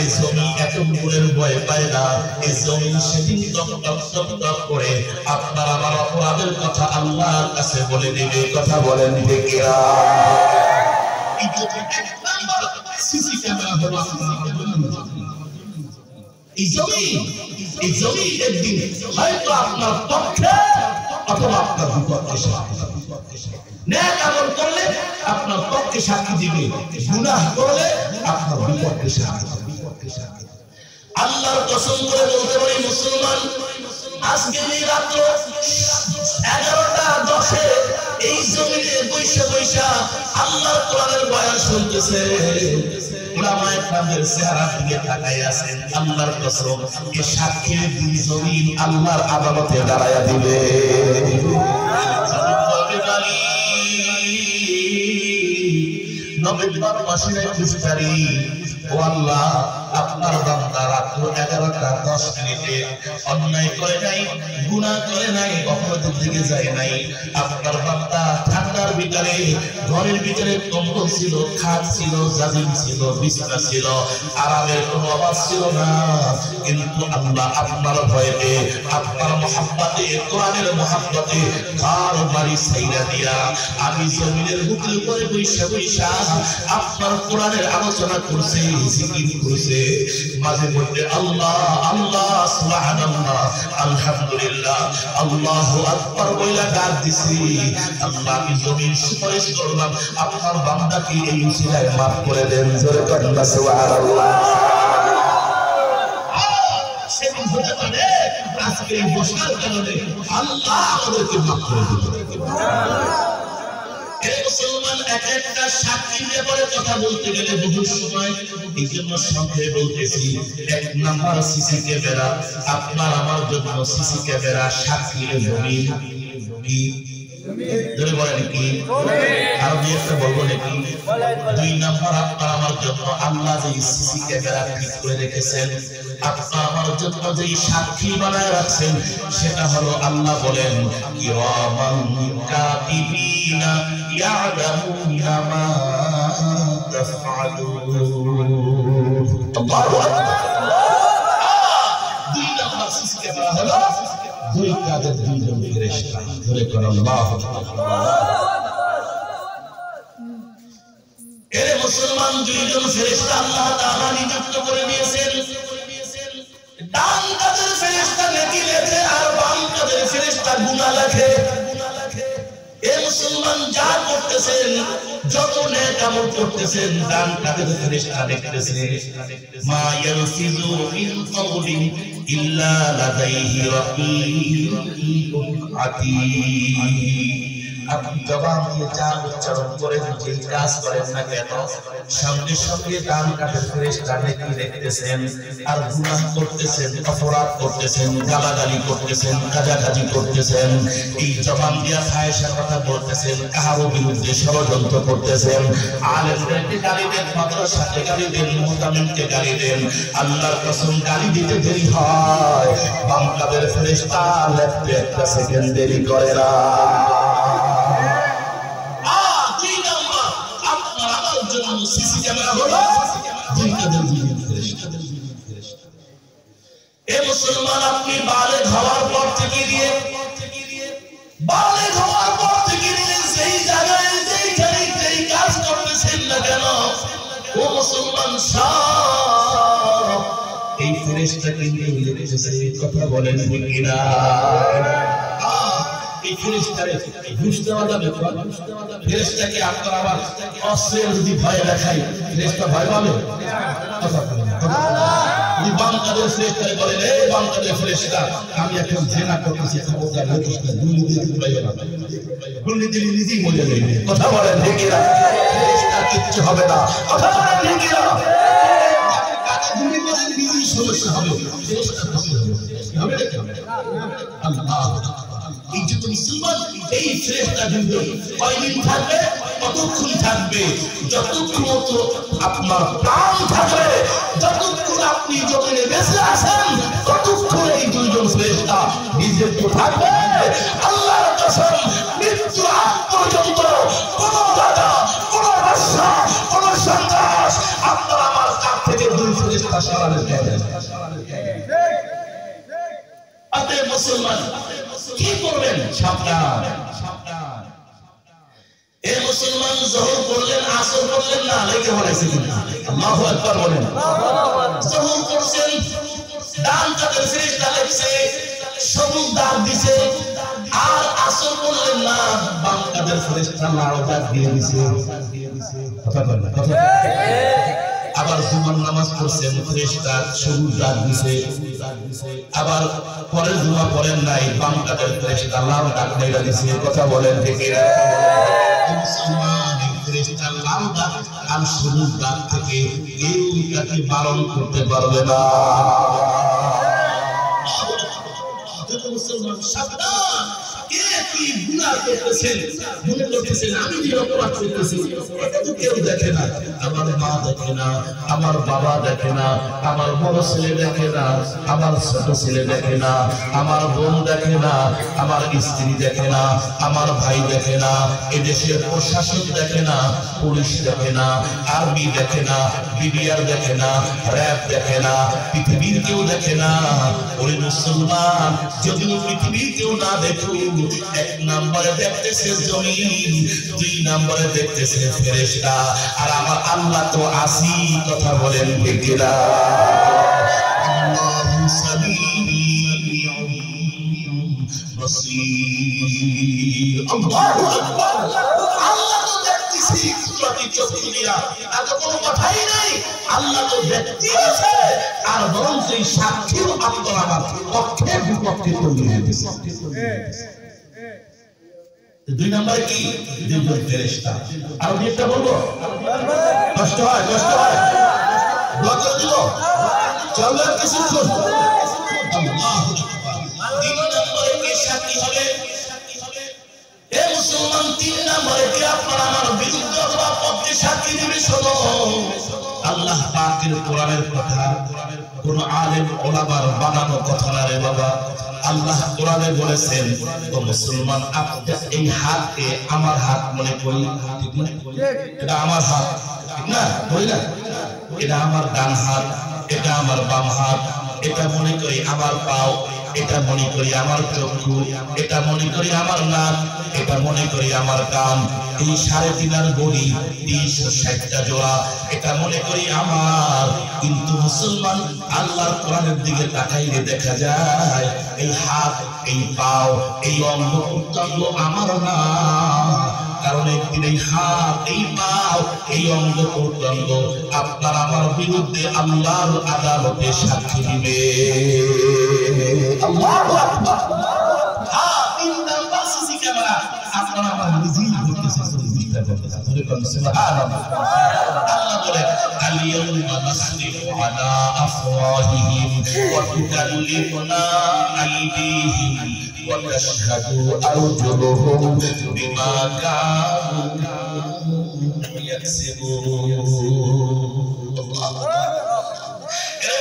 A: এই জমিন এতগুলোর ভয় পায় না, এই জমিন সেদিন টক টক টক টক করে আপনার আমার অপরাধের কথা আল্লাহর কাছে বলে দিবে। কথা বলেন ঠিক কিনা? সিসি ক্যামেরা হলো এই জমিন একদিন হয়তো আপনার পক্ষে অথবা আপনার বিপক্ষে সাক্ষী দিবে। নেক আমল করলে আপনার পক্ষে সাক্ষী দিবে, গুনাহ করলে আপনার বিপক্ষে সাক্ষী দিবে। আল্লাহর কসম করে বলতে পারি মুসলমান, আজকে এই রাত্র 11:10 এই জমিনে বৈশা বৈশা আল্লাহর কোরআনের বয়ান শুনতেছে, উলামায়ে কেরামের চেহারা দিকে তাকায় আছেন। আল্লাহর কসম, এই সাক্ষীর দিন জমিন আল্লাহর আদালতে দাঁড়ায়া দিবে। নভেম্বর মাসের 21 তারিখ, ও আল্লাহ, আপনার বান্দা রাত 11:10 অন্যায় করে নাই, গুনাহ করে নাই, অপরাধের দিকে যায় নাই। আপনার বান্দা ঠান্ডার ভিতরে ঘরের ভিতরে কম্বল ছিল, খাট ছিল, জাজিম ছিল, বিছানা ছিল, আরামের কোনো অভাব ছিল না। কিন্তু আল্লাহ আপনার ভয়েতে, আপনার মহব্বতে, কোরআনের মহব্বতে ঘর বাড়ি ছাইরা দিয়া আমি জমিনের বুকের উপরে বৈশা বৈশা আপনার কোরআনের আলোচনা করছে, জিকির করছে। মাঝে মধ্যে আল্লাহ আল্লাহ সুবহানাল্লাহ আলহামদুলিল্লাহ আল্লাহু আকবার বইলা ডাক দিছি। আল্লাহ, আমি জমিন সুপারিশ করলাম আপনার বান্দাকে এই উসিলায় মাফ করে দেন। জোরে করেন সুবহানাল্লাহ। সেদিন হতে পারে আজকে এই বসার কারণে আল্লাহ আমাদেরকে মাফ করে দিবেন। মুসলমান, এক একটা সাক্ষীর ব্যাপারে কথা বলতে গেলে বহু সময়, এই জন্য সংক্ষেপে বলতেছি। 1 নাম্বার সিসি ক্যামেরা, আপনার আমার জন্য সিসি ক্যামেরা সাক্ষীর জমিন। ধরে বলেন কি? আরো দুই একটা বলবো নাকি? 2 নাম্বার, আপনার আমার জন্য আল্লাহ যে সিসি ক্যামেরা ঠিক করে রেখেছেন, আপনার আমার জন্য যে সাক্ষী বানায় রাখছেন, সেটা হলো আল্লাহ বলেন কিরামান কাতিবিনা ইয়ালামুনা মা তাফআলুন। আল্লাহু আকবার। 2 নাম্বার সিসি ক্যামেরা হলো 2 কাদের 2 জন ফেরেশতা। ধরে কোন আল্লাহু আকবার। এরে মুসলমান, 2 জন ফেরেশতা আল্লাহ তাআলা নিযুক্ত করে দিয়েছেন। ডান কাদের ফেরেশতা নেকি লেখে আর বাম কাদের ফেরেশতা গুনাহ লেখে। এ মুসলমান, যা করতেছেন, যত নেক আমল করতেছেন, ডান কাদের ফেরেশতা দেখতেছে। মা ইয়ালফিযু মিন কাওলিন ইল্লা লাদাইহি রাকীবুন আতীদ। আপনি জবান দিয়ে যা উচ্চারণ করেন, যে কাজ করেন না কেন, সঙ্গে সঙ্গে ডান কাদের ফেরেশতা নেকি দেখতেছেন। আর গুনাহ করতেছেন, অপরাধ করতেছেন, গালাগালি করতেছেন, কাজাকাজি করতেছেন, এই জবান দিয়ে ফাহিশার কথা বলতেছেন, কারো বিরুদ্ধে ষড়যন্ত্র করতেছেন, আলেমদেরকে গালি দেন, মাদ্রাসাকে গালি দেন, মুহতামিমকে গালি দেন। আল্লাহর কসম, গালি দিতে দেরি হয়, বাম কাদের ফেরেশতা লেখতে একটা সেকেন্ড দেরি করে না। সিসি ক্যামেরা হলো 2 কাদের 2 জন ফেরেশতা। এ মুসলমান, আপনি বালেগ হওয়ার পর থেকে নিয়ে যেই জায়গায় যেই কাজ করতেছেন না কেন, ও মুসলমান, সব এই ফেরেশতা কিন্তু লিখতেছে। কথা বলেন ঠিক কিনা? এই ফেরেশতারে ঘুষ দেওয়া যাবে? ফেরেশতাকে আপনার আমার অস্ত্রের যদি ভয় দেখাই, ফেরেশতা ভয় পাবে? কথা বলেন। বাম কাদের ফেরেশতারে বলেন, এই বাম কাদের ফেরেশতা, আমি এখন জেনা করতেছি, খবরদার লোকিস না, দুর্নীতি দিতে না, দুর্নীতি নিজেই মরে যাবে। কথা বলেন ঠিক কিনা? ফেরেশতা কিচ্ছু হবে না। কথা বলেন ঠিক কিনা? নিজেই সমস্যা হবে, ফেরেশতা হবে আল্লাহ। এই যে মুসলমান, এই ফেরেশতা কিন্তু কয়দিন থাকবে? কতক্ষণ থাকবে? যতক্ষণ আপনার প্রাণ থাকবে যতক্ষণ আপনি জমিনে বেঁচে আছেন ততক্ষণ এই দুইজন ফেরেশতা নিযুক্ত থাকবে। আল্লাহর কসম, মৃত্যু আগ পর্যন্ত কোন দাদা, কোন বাদশা, কোন সন্ত্রাস আপনার আমার কাছ থেকে দুই ফেরেশতা সরাতে পারবে না। আপনি মুসলমান কি করবেন? সাবধান। এই মুসলমান জোহর করলেন, আসর করলেন না, লেগে বলেছে কিনা? আল্লাহু আকবার বলেন। জোহর করছেন, ডান কাদের ফেরেশতা লেখছে, সবুজ দাগ দিছে, আর আসর করলেন না, বাম কাদের ফেরেশতা লাল দাগ দিয়ে দিছে। কথা বলেন, কথা। আবার জুমার নামাজ পড়ছেন, ফেরেশতা সবুজ দাগ দিছে। আবার পরের জুমা পড়েন নাই, বাম কাদের ফেরেশতা লাল দাগ দিয়ে দিছে। কথা বলেন ঠিক না? মুসলমান ফেরেশতা লাল দাগ আর সবুজ দাগ থেকে কেউ তাকে বারণ করতে পারবে না। মুসলমান সাবধান, কে কি গুনাহ করতেছেন, মনে করতেছেন আমি যে অপরাধ করতেছি এটা তো কেউ দেখে না, আমার মা দেখে না, আমার বাবা দেখে না, আমার বড় ছেলে দেখে না, আমার ছোট ছেলে দেখে না, আমার বোন দেখে না, আমার স্ত্রী দেখে না, আমার ভাই দেখে না, এদেশের প্রশাসক দেখে না, পুলিশ দেখে না, আর্মি দেখে না, বিডিআর দেখে না, র‍্যাব দেখে না, পৃথিবীর কেউ দেখে না। ওরে মুসলমান, যদি পৃথিবীর কেউ না দেখুক, এক নম্বরে দেখতেছে জমিন, দুই নম্বরে দেখতেছে ফেরেশতা, আর আমার আল্লাহ তো আসি। কথা বলেন ঠিক না? আল্লাহু সামিউন বাসীর। আল্লাহু আকবার। আল্লাহ তো দেখতেছি কুদরতি চক্ষু দিয়া, আর তো কোনো কথাই নাই। আল্লাহ তো দেখতেছে, আর বরং সেই সাক্ষীও আপনার আমার পক্ষে বিপক্ষে তৈরি হয়েছে। দুই নম্বরে কি? দুইজন ফেরেশতা। আর একটা বলবো, কষ্ট হয়, কষ্ট হয়, দোয়া করে দিব, চলবে কিছুক্ষণ। আল্লাহু আকবার। তিন নম্বরে কি সাক্ষী হবে? হে মুসলমান, তিন নম্বরে কি আপনার আমার বিরুদ্ধে অথবা পক্ষে সাক্ষী দিবে? শোনো, আল্লাহ পাকের কোরআনের কথা কোন আলেম ওলামার বানানো কথা না রে বাবা। আল্লাহ কোরআনে বলেছেন, ও মুসলমান, আপনি এই হাতকে আমার হাত মনে করি, ঠিক না? এটা আমার হাত, ঠিক না? বলি না, এটা আমার ডান হাত, এটা আমার বাম হাত, এটা মনে করি আমার পাও, এটা মনে করি আমার চক্ষু, এটা মনে করি আমার নাক, এটা মনে করি আমার কান, এই 3.5 বডি 360টা জোড়া, এটা মনে করি আমার। কিন্তু মুসলমান, আল্লাহর কোরআনের দিকে তাকাইলে দেখা যায় এই হাত, এই পাও, এই অঙ্গ প্রত্যঙ্গ আমার না। কারণ একদিন এই হাত, এই পাও, এই অঙ্গ প্রত্যঙ্গ আপনার আমার বিরুদ্ধে আল্লাহর আদালতে সাক্ষী দিবে। আল্লাহু আকবার। তিন নাম্বার সিসি ক্যামেরা আপনার আমার নিজেই করতেছে, প্রতিষ্ঠা করতেছে। সুবহানাল্লাহ। আল্লাহ বলে, আল-ইয়াউমা নাখতিমু আলা আফওয়াহিহিম ওয়া তুকাল্লিমুনা আইদিহিম ওয়া তাশহাদু আরজুলুহুম বিমা কানু ইয়াকসিবুন।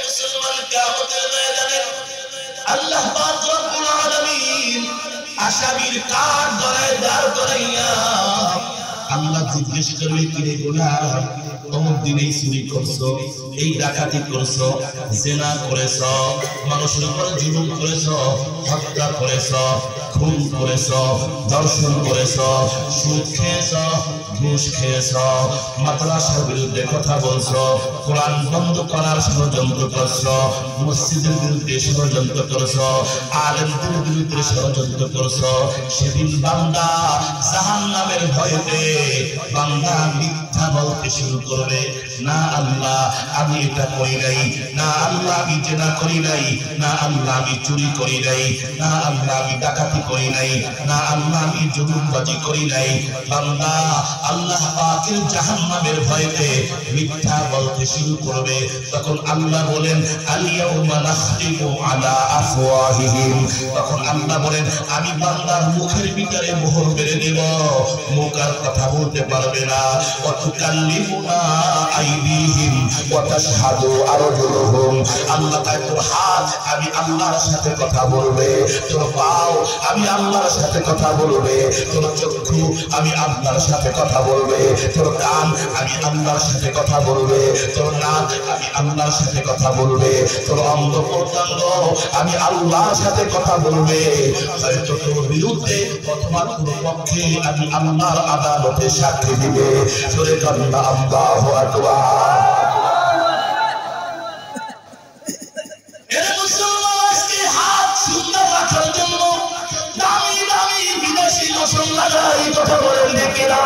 A: মুসলমান, কিয়ামতের ময়দানে আল্লাহ পাক রব্বুল আলামিন আসামির কাঠ ধরায় দাঁড় করাইয়া আল্লাহ জিজ্ঞেস করবে, কি রে গোলাম, অমুক দিনেই চুরি করছো, এই ডাকাতি করছো, জেনা করেছো, মানুষের উপর জুলুম করেছো, হত্যা করেছো, খুন করেছো, ধর্ষণ করেছো, সুদ খেয়েছো, ঘুষ খেয়েছো, মাদ্রাসার বিরুদ্ধে কথা বলছো, কোরআন বন্ধ করার ষড়যন্ত্র করছো, মসজিদের বিরুদ্ধে ষড়যন্ত্র করছো, আলেমদের বিরুদ্ধে ষড়যন্ত্র করছো। সেদিন বান্দা জাহান্নামের ভয়েতে বান্দা মিথ্যা বলতে শুরু করবে, না আল্লাহ আমি এটা করি নাই, না আল্লাহ আমি জেনা করি নাই, না আল্লাহ আমি চুরি করি নাই, না আল্লাহ আমি ডাকাতি করি নাই, না আল্লাহ আমি জুলুমবাজি করি নাই। বান্দা আল্লাহ পাকের জাহান্নামের ভয়েতে মিথ্যা বলতে শুরু করবে। তখন আল্লাহ বলেন, আল-ইয়াউমা নাখতিমু আলা আফওয়াহিহিম। তখন আল্লাহ বলেন, আমি বান্দার মুখের ভিতরে মোহর মেরে দেব, মুখ আর কথা বলতে পারবে না। ওয়া তুকাল্লিমুনা আইদিহিম ওয়া তাশহাদু আরজুলুহুম। আল্লাহ তাই তোর হাত আমি আল্লাহর সাথে কথা বলবে, তোর পাও আমি আল্লাহর সাথে কথা বলবে, তোর চক্ষু আমি আল্লাহর সাথে কথা বলবে, তোর কান আমি আল্লাহর সাথে কথা বলবে, তোর নাক আমি আল্লাহর সাথে কথা বলবে, তোর অঙ্গ প্রত্যঙ্গ আমি আল্লাহর সাথে কথা বলবে। হয়তো তোর বিরুদ্ধে অথবা তোর পক্ষে আমি আল্লাহর আদালতে সাক্ষী দিবে। সূরা কাল্লা আল্লাহু আকবার। এর মুসলমান আজকে হাত সুন্দর রাখার জন্য দামি দামি বিদেশি লোশন লাগাই, কথা বলেন দেখি না,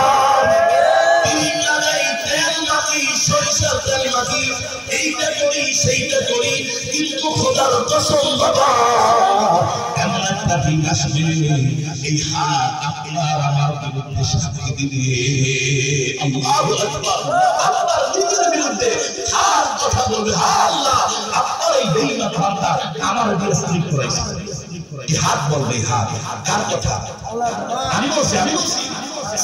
A: ক্রিম লাগাই, তেল মাখি, সরিষার তেল মাখি, এইটা করি সেইটা করি, কিন্তু খোদার কসম বাবা এমন একটা দিন আসবে এই হাত আপনার আমার বিরুদ্ধে সাক্ষী দিবে। আল্লাহু আকবার। আপনার নিজের বিরুদ্ধে হাত কথা বলবে, আল্লাহ আপনার এই বেঈমান বান্দা আমার দিয়ে স্লিপ করাইছে। এই হাত বলবে, হাত কার কথা? আমি বলছি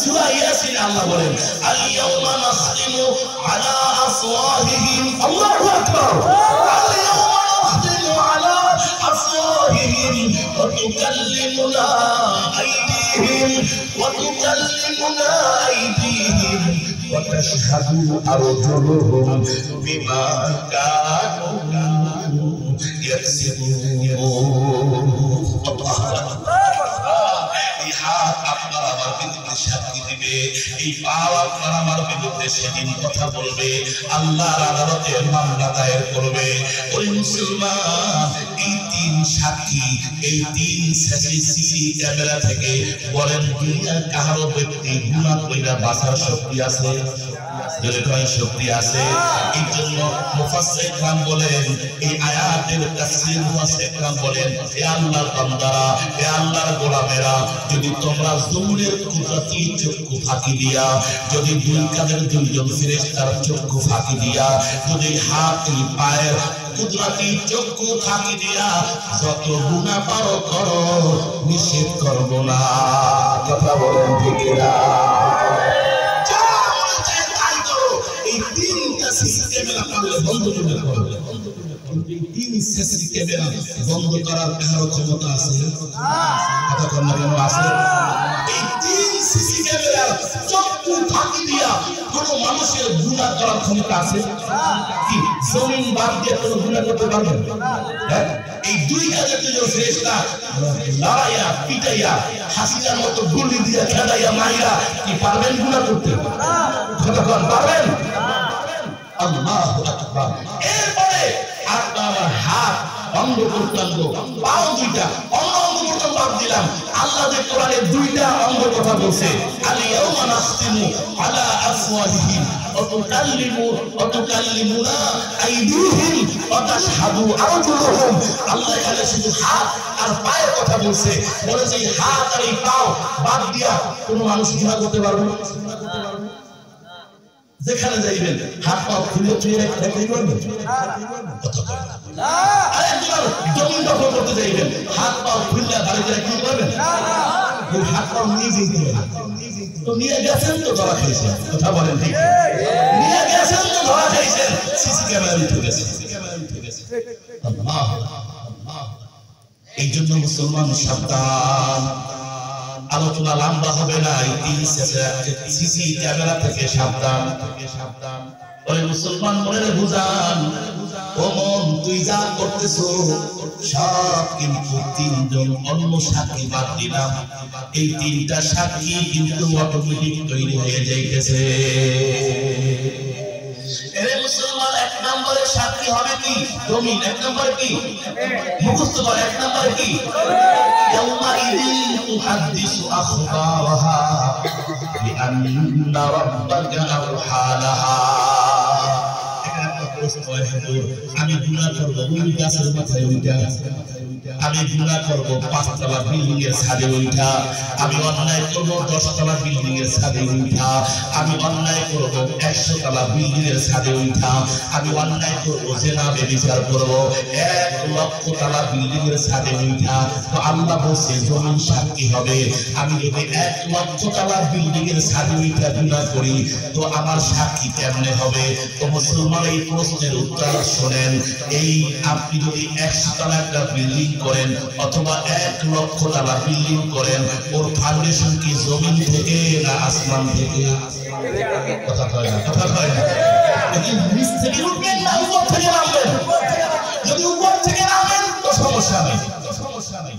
A: সূরা ইয়াসিন আল্লাহ বলেন আল ইয়াউমা নাখতিমু আলা আফওয়াহিহিম। আল্লাহু আকবার। আল ইয়াউমা নাখতিমু আলা আফওয়াহিহিম ওয়া তুকাল্লিমুনা আইদিহিম ওয়া তুকাল্লিমুনা আইদিহিম ওয়া তাশহাদু আরজুলুহুম বিমা কানু ইয়াকসিবুন। আল্লাহু আকবার। এই হাত আপনার আমার বিরুদ্ধে সাক্ষী দিবে, এই পা আপনার আমার বিরুদ্ধে সেদিন কথা বলবে, আল্লাহর আদালতে মামলা দায়ের করবে। ওই মুসলমান এই তিন সাক্ষী, এই তিন সিসি ক্যামেরা থেকে বলেন দুনিয়ার কারো ব্যক্তি গুনাহ কইরা বাঁচার শক্তি আছে? শক্তি আছে। এই জন্য মুফাসসির کرام বলেন এই আয়াতের তাফসীর মুফাসসির کرام বলেন হে আল্লাহর বান্দারা, হে আল্লাহর গোলামেরা, যদি তোমরা জমিনের কুদরতি চক্ষু ফাঁকি দিয়া, যদি দুই কাঁধের দুইজন ফেরেশতার চক্ষু ফাঁকি দিয়া, যদি হাত পায়ের কুদরতি চক্ষু ফাঁকি দিয়া যত গুনাহ পারো করো, নিষেধ করব না। কথা বলেন ঠিক না? বন্ধ করে করবে, তিন সিসি ক্যামেরা বন্ধ করার কারো ক্ষমতা আছে? কথা কোন না কেন আছে? এই তিন সিসি ক্যামেরা চক্ষু ফাঁকি দিয়া কোন মানুষের গুনাহ করার ক্ষমতা আছে কি? জমিন বাদ দিয়ে কোন গুনাহ করতে পারবে? হ্যাঁ, এই দুই কাজে দুজন ফেরেশতা লড়াইয়া পিটাইয়া হাসিনার মতো গুলি দিয়া খেদাইয়া মাইরা কি পারবেন গুনাহ করতে? কথা কোন পারবেন? আল্লাহু আকবার। এরপরে আপনার হাত অঙ্গ প্রত্যঙ্গ পাও দুইটা অন্য অঙ্গ প্রত্যঙ্গ বাদ দিলাম। আল্লাহ যে কোরআনে দুইটা অঙ্গ কথা বলছে, আল ইয়াউমা নাখতিমু আলা আফওয়াহিহিম ওয়া তুকাল্লিমুনা আইদিহিম ওয়া তাশহাদু আরজুলুহুম। আল্লাহ এখানে শুধু হাত আর পায়ের কথা বলছে, বলেছে এই হাত আর এই পাও বাদ দিয়া কোন মানুষ গুনাহ করতে পারবে না। যেখানে যাইবেন হাত পা খুলে ছুঁয়ে রাখতে পারবেন? আরেকবার জমিন দখল করতে যাইবেন হাত পা খুলে বাড়িতে রাখতে পারবেন? ওই হাত পা নিয়ে যেতে হবে। তো নিয়ে গেছেন তো ধরা খাইছেন। কথা বলেন ঠিক? নিয়ে গেছেন তো ধরা খাইছেন। সিসি ক্যামেরা উঠে গেছে। এই জন্য মুসলমান সাবধান। আলোচনা লম্বা হবে না, এই সিসি ক্যামেরা থেকে সাবধান। ওই মুসলমান মনে বুঝান, ও মন তুই যা করতেছো সব কিন্তু তিনজন অন্য সাক্ষী বাদ দিলাম, এই তিনটা সাক্ষী কিন্তু অটোমেটিক তৈরি হয়ে যাইতেছে। এরে মুসলমান এক নম্বরে সাক্ষী হবে কি? জমিন। এক নম্বরে কি? মুখস্থ করে। এক নম্বরে কি? ইয়াউমাইদিন তুহাদ্দিসু আখবারাহা বিআন্না রাব্বাকা আওহা লাহা। এখানে একটা প্রশ্ন আমি গুনাহ করব ওই গাছের মাথায় উঠা, আমি গুনাহ করব 5 তলা বিল্ডিং এর ছাদে উঠা, আমি অন্যায় করব 10 তলা বিল্ডিং এর ছাদে উঠা, আমি অন্যায় করব 100 তলা বিল্ডিং এর ছাদে উঠা, আমি অন্যায় করব জিনা ব্যভিচার করব 1 লক্ষ তলা বিল্ডিং এর ছাদে উঠা। তো আল্লাহ বলছে জমিন সাক্ষী হবে। আমি যদি 1 লক্ষ তলা বিল্ডিং এর ছাদে উঠা গুনাহ করি তো আমার সাক্ষী কেমনে হবে? তো মুসলমান এই প্রশ্নের উত্তর শুনেন। এই আপনি যদি 100 তলা একটা বিল্ডিং করেন অথবা 1 লক্ষ তলা বিল্ডিং করেন, ওর ফাউন্ডেশন কি জমিন থেকে না আসমান থেকে? কথা কয় না, কথা কয় না। যদি নিচ থেকে উঠবেন না উপর থেকে নামবেন? যদি উপর থেকে নামেন তো সমস্যা নেই, সমস্যা নেই।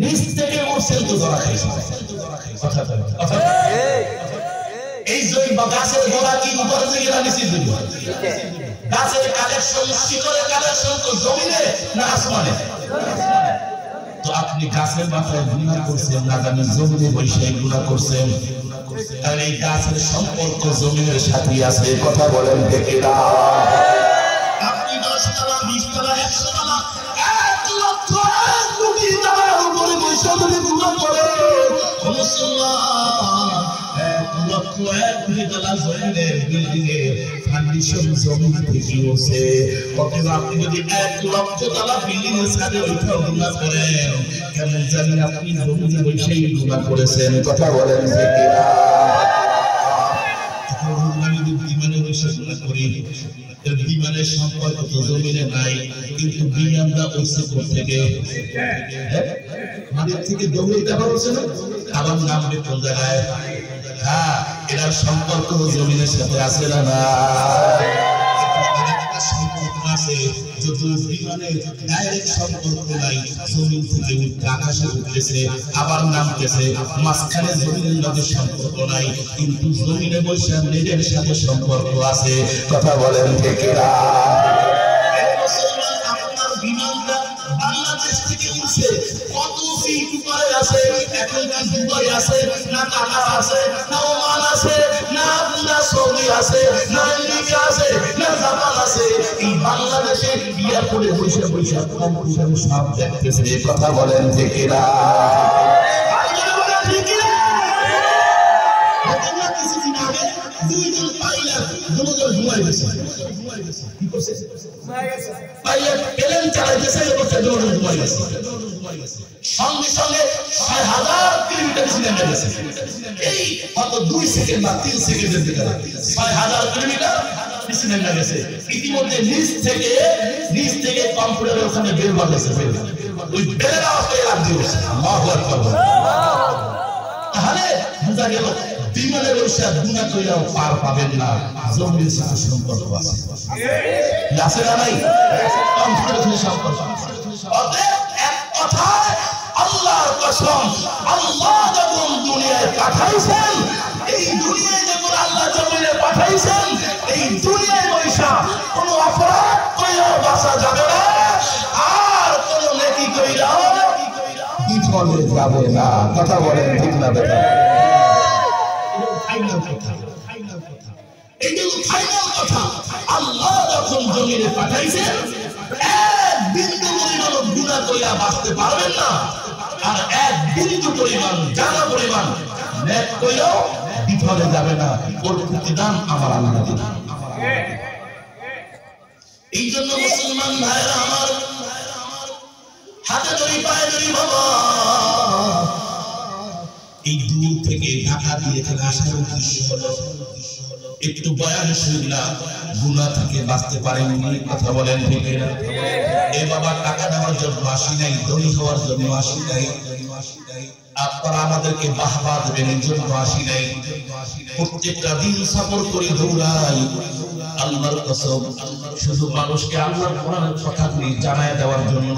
A: নিচ থেকে উঠছেন তো ধরা খাইছেন। কথা কয় না, কথা কয়। এই জমি বা গাছের গোড়া কি উপর থেকে না নিচে দিবে? গাছের কালেকশন, শিকড়ের কালেকশন তো জমিনে না আসমানে? তো আপনি গাছের মাথায় গুনাহ করছেন না জানি জমিনে বসে গুনাহ করছেন। তাহলে এই গাছের সম্পর্ক জমিনের সাথে আছে। কথা বলেন ঠিক না? আপনি 10 তলা 20 তলা 100 তলা 1 লক্ষ 1 কোটি টাকার উপরে বসে যদি গুনাহ করেন, মুসলমান 1 লক্ষ 1 কোটি টাকা জমিনের বিল্ডিং এর ফাউন্ডেশন জমিন থেকে হচ্ছে। অতএব আপনি যদি 1 লক্ষ টাকা বিল্ডিং এর সাথে উঠাও গুনাহ করেন, কেমন জানি আপনি জমিনে বসেই গুনাহ করেছেন। কথা বলেন ঠিক না? বিমানের সম্পর্ক তো জমিনে নাই, কিন্তু বিমানটা উঠছে থেকে মাটির থেকে দৌড়াইতে পারছে না, আবার নামবে কোন জায়গায়? হ্যাঁ, এটার সম্পর্ক জমিনের সাথে আছে না? না, সম্পর্ক আছে। যদি বিমানের ডাইরেক্ট সম্পর্ক নাই, জমিন থেকে উঠতে আকাশে উঠতেছে আবার নামতেছে, মাঝখানে জমিনের সাথে সম্পর্ক নাই, কিন্তু জমিনে বসে নিজের সাথে সম্পর্ক আছে। কথা বলেন ঠিক না? আপনার বিমানটা বাংলাদেশ থেকে উঠছে কত ফিট উপরে আছে? এখন কি দুবাই আছে না কাতার আছে না ওমান আছে না সৌদি আছে না আমেরিকা আছে না জাপান আছে? এই বাংলাদেশে এয়ারপোর্টে বসে বসে কম্পিউটারে সব দেখতেছে। কথা বলেন ঠিক না? কিছুদিন আগে 2 জন পাইলট দুজন ঘুমাই গেছে। কি করছে? পাইলট প্লেন চালাইতেছে, দুজন ঘুমাই গেছে। সঙ্গে সঙ্গে 6000 কিলোমিটার সিলিন্ডার গেছে। এই কত 2 সেকেন্ড বা 3 সেকেন্ডের ভিতরে 6000 কিলোমিটার সিলিন্ডার গেছে। ইতিমধ্যে নিচ থেকে কম্পিউটারের ওখানে বেল বাজছে। ওই বেলের আওয়াজটা লাগ দিয়েছে। আল্লাহু আকবার। তাহলে বোঝা গেল বিমানের ওইসা গুনাহ কইরাও পার পাবেন না, জমির সাথে সম্পর্ক আছে। আছে না নাই? কম্পিউটারের সাথে সম্পর্ক। অতএব এক কথায় আল্লাহর কসম, আল্লাহ যখন দুনিয়ায় পাঠাইছেন, এই দুনিয়ায় যখন আল্লাহ জমিনে পাঠাইছেন, এই দুনিয়ায় বৈশা কোন অপরাধ কইরাও বাঁচা যাবে না, আর কোন নেকি কইরাও বিফলে যাবে না। কথা বলেন ঠিক না? বেটা আল্লাহ যখন জমিনে পাঠাইছেন, এক বিন্দু পরিমাণ গুনাহ কইরা বাঁচতে পারবেন না, আর এক বিন্দু পরিমাণ জানা পরিমাণ নেক কইরাও বিফলে যাবে না। ওর প্রতিদান আমার আল্লাহ দিবেন। এই জন্য মুসলমান ভাইরা আমার, হাতে ধরি পায়ে ধরি বাবা, এই দূর থেকে ঢাকা দিয়ে এখানে আসার উদ্দেশ্য হলো একটু বয়ান শুনলাম, গুনাহ থেকে বাঁচতে পারেননি। কথা বলেন ঠিক না? এ বাবা টাকা নেওয়ার জন্য আসি নাই, ধনী হওয়ার জন্য আসি নাই, আপনারা আমাদেরকে বাহবা দেবেন এর জন্য আসি নাই। প্রত্যেকটা দিন সফর করে দৌড়াই, আল্লাহর কসম, শুধু মানুষকে আল্লাহর কোরআনের কথাগুলি জানায় দেওয়ার জন্য,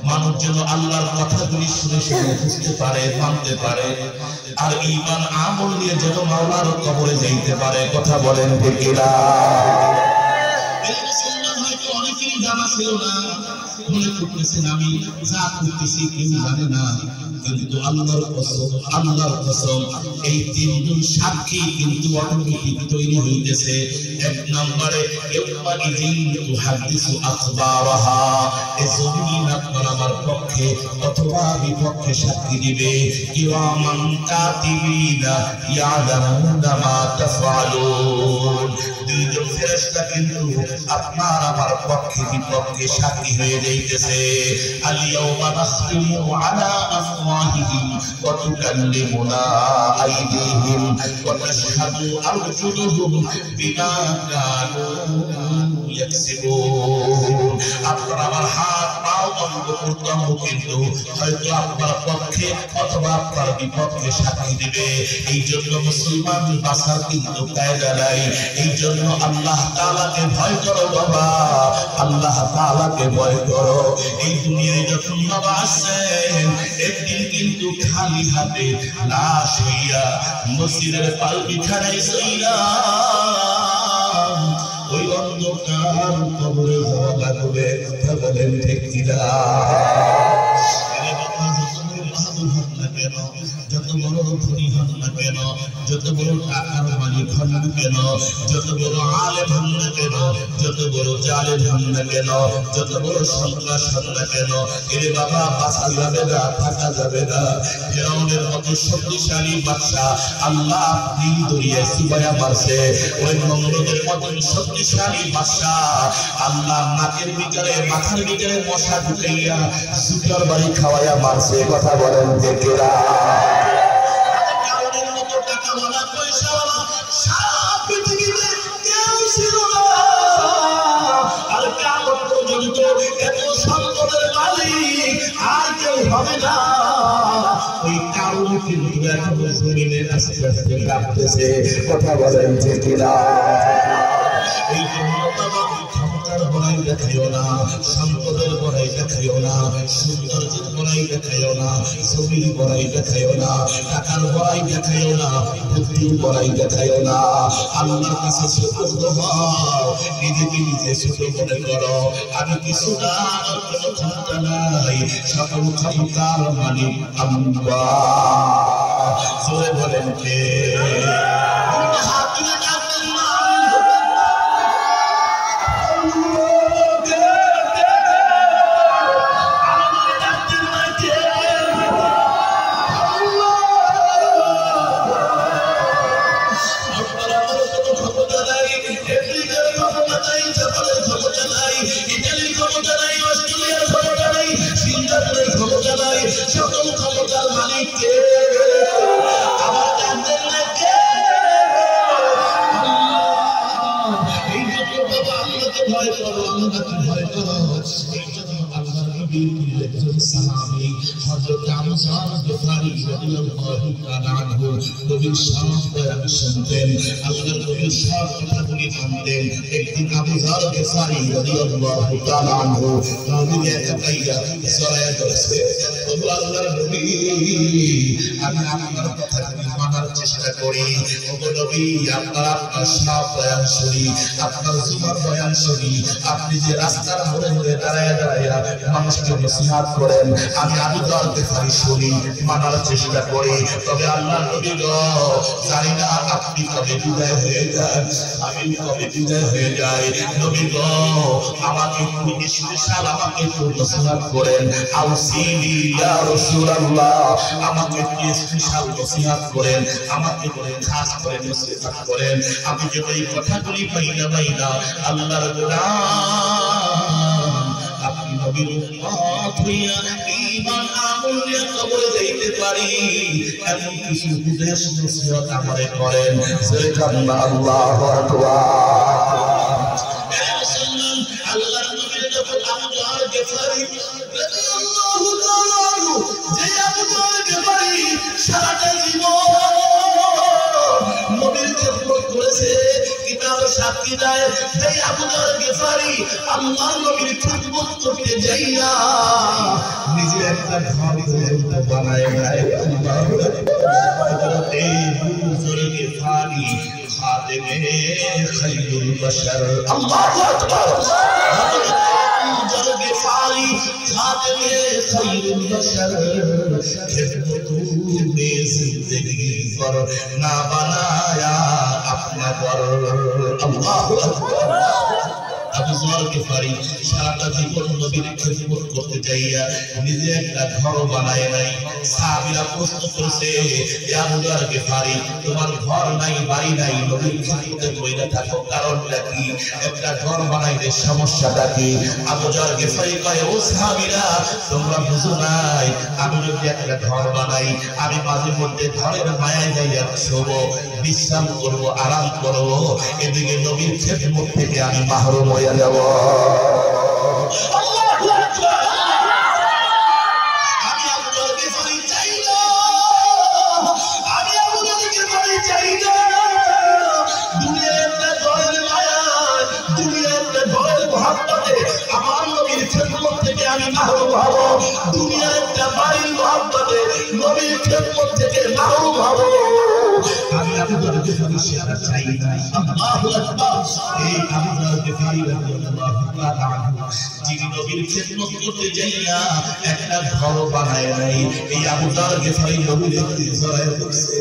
A: মানুষ যেন আল্লাহর কথাগুলি শুনে শুনে বুঝতে পারে, মানতে পারে, আর ঈমান আমল নিয়ে যেন মাওলার কবরে যাইতে পারে। কথা বলেন ঠিক না? এই মুসলমান হয়তো অনেকেই জানা ছিল না, মনে করতেছেন আমি যা করতেছি কেউ জানে না, কিন্তু আল্লাহর কসম এই তিনজন সাক্ষী কিন্তু অটোমেটিক তৈরি হইতেছে। এক নম্বরে তুহাদ্দিসু আখবারাহা, এই জমিন আপনার আমার পক্ষে অথবা বিপক্ষে সাক্ষী দিবে। কিরামান কাতিবিনা ইয়ালামুনা মা তাফআলুন, দুইজন ফেরেশতা কিন্তু আপনার আমার পক্ষে বিপক্ষে সাক্ষী হয়ে যাইতেছে। আল ইয়াউমা নাখতিমু আলা আফওয়াহিহিম ওয়া তুকাল্লিমুনা আইদিহিম ওয়া তাশহাদু আরজুলুহুম বিমা কানু ইয়াকসিবুন। আপনার আমার হাত পাও অঙ্গ প্রত্যঙ্গ কিন্তু হয়তো আপনার পক্ষে অথবা আপনার বিপক্ষে সাক্ষী দিবে। এই জন্য মুসলমান বাঁচার কিন্তু কায়দা নাই। এই জন্য আল্লাহ তাআলাকে ভয় করো বাবা, আল্লাহ তাআলাকে ভয় করো। এই দুনিয়ায় যখন বাবা আসছেন, একদিন কিন্তু খালি হাতে লাশ হইয়া মসজিদের পালকি খানায় সইয়া ওই অন্ধকার কবরে যাওয়া লাগবে। কথা বলেন ঠিক কিনা? যত বড় ধনী হন না কেন, যত বড় টাকার মালিক হন না কেন, যত বড় আলেম হন না কেন, যত বড় জালেম হন না কেন, যত বড় সন্ত্রাস হন না কেন, এর বাবা বাঁচা যাবে না, থাকা যাবে না। ফিরআউনের মতো শক্তিশালী বাদশা আল্লাহ নীল দরিয়ায় চুবাইয়া মারছে। ওই নমরুদের মতো শক্তিশালী বাদশা আল্লাহ নাকের ভিতরে মাথার ভিতরে মশা ঢুকাইয়া জুতার বাড়ি খাওয়াইয়া মারছে। কথা বলেন যে কেরা? কথা বলেন যে কিনা? এই ক্ষমতার বড়াই দেখাইও না, সম্পদের বড়াই দেখাইও না, সৌন্দর্যের বড়াই দেখাইও না, ছবির বড়াই দেখাইও না, টাকার বড়াই দেখাইও না, বুদ্ধির বড়াই দেখাইও না। আল্লাহর কাছে ছোট হও, নিজেকে নিজে ছোট মনে করো। আমি কিছু না, আমার কোনো ক্ষমতা নাই, সকল ক্ষমতার মালিক আল্লাহ। জোরে বলেন কে? সকল ক্ষমতার মালিক কে? আমার জানতেন না কে? এই জন্য বাবা আল্লাহকে ভয় করো, আল্লাহকে ভয় করো। এই জন্য আল্লাহর নবীর একজন সাহাবী হযরত আবু যর গিফারী রাদিয়াল্লাহু তাআলা আনহু নবীর সব বয়ান শুনতেন, আল্লাহর নবীর সব কথাগুলি মানতেন। একদিন আবু যর গিফারী রাদিয়াল্লাহু তাআলা আনহু নবীকে একাইয়া জড়ায়া ধরেছে। আল্লাহর নবী, আমি আপনার কথাগুলি মানার চেষ্টা করি। ওগো নবী, আপনার সব বয়ান শুনি, আপনার জুমার বয়ান শুনি। আপনি যে রাস্তার মোড়ে মোড়ে দাঁড়ায় দাঁড়ায় মানুষকে নসিহত করেন, আমি আবু যর গিফারী শুনি, মানার চেষ্টা করি। তবে আল্লাহর নবী গো, জানি না আপনি কবে বিদায় হয়ে যান, আমি কবে বিদায় হয়ে যাই। নবী গো, আমাকে একটু স্পেশাল, আমাকে একটু নসিহত করেন। আউসিনি ইয়া রাসূলুল্লাহ, আমাকে একটু স্পেশাল নসিহত করেন, আমাকে করে খাস করে নসিহত করেন। আমি যে এই কথাগুলি পাইনা আল্লাহর গোলাম, আপনি নবীর উম্মত হইয়া ঈমান আমল নিয়ে কবরে যাইতে পারি, এমন কিছু উপদেশ নসিহত আমারে করেন। সুবহানাল্লাহ, আল্লাহু আকবার। আল্লাহর নবীর যখন আবু যর গিফারী রাদিয়াল্লাহু তাআলা আনহু, যে আবু যর গিফারী সারাটা জীবন নবীর খেদমত করেছে, কিতাব সাক্ষী দেয়, এই আবু যর গিফারী আল্লাহর নবীর খেদমত করতে যাইয়া নিজে একটা ঘর পর্যন্ত বানায় নেয়। আল্লাহু আকবার। এই আবু যর গিফারী খাদেমে খায়রুল বাশার। আল্লাহু আকবার। আবু যর গিফারি খাদেমে খায়রুল বশর খিদমতু মে জিंदगी पर ना बनाया अपना घर अल्लाहु अकबर আবু যর গিফারি সারাটা জীবন নবীর খিদমত করতে যাইয়া নিজে একটা ঘর বানায় নাই সাহাবীরা প্রশ্ন করেছে ইয়া আবু যর গিফারি তোমার ঘর নাই বাড়ি নাই নবীর খিদমতে কইরা থাকো কারণটা কি একটা ঘর বানাইতে সমস্যাটা কি আবু যর গিফারি কয় ও সাহাবীরা তোমরা বুঝো নাই আমি যদি একটা ঘর বানাই আমি মাঝে মধ্যে ঘরের মায়ায় যাইয়া শোবো বিশ্রাম করব আরাম করব এদিকে নবীর খিদমত থেকে আমি মাহরুম হয়ে যাব আল্লাহু আকবার আমি আবু যর গিফারি চাই না আমি আবু যর গিফারি চাই না দুনিয়ার একটা ঘরের মায়া দুনিয়ার একটা ঘরের মহব্বতে আমার নবীর খিদমত থেকে আমি মাহরুম হব দুনিয়ার একটা বাড়ির মহব্বতে নবীর খিদমত থেকে মাহরুম হব আমি আবু যর গিফারি সেটা চাই না আল্লাহু আকবার এই আবু যর গিফারি রাদিয়াল্লাহু তাআলা আনহু যিনি নবীর খিদমত করতে যাইয়া একটা ঘর বানায় নাই এই আবু যর গিফারি নবীর ইন্তজারে করছে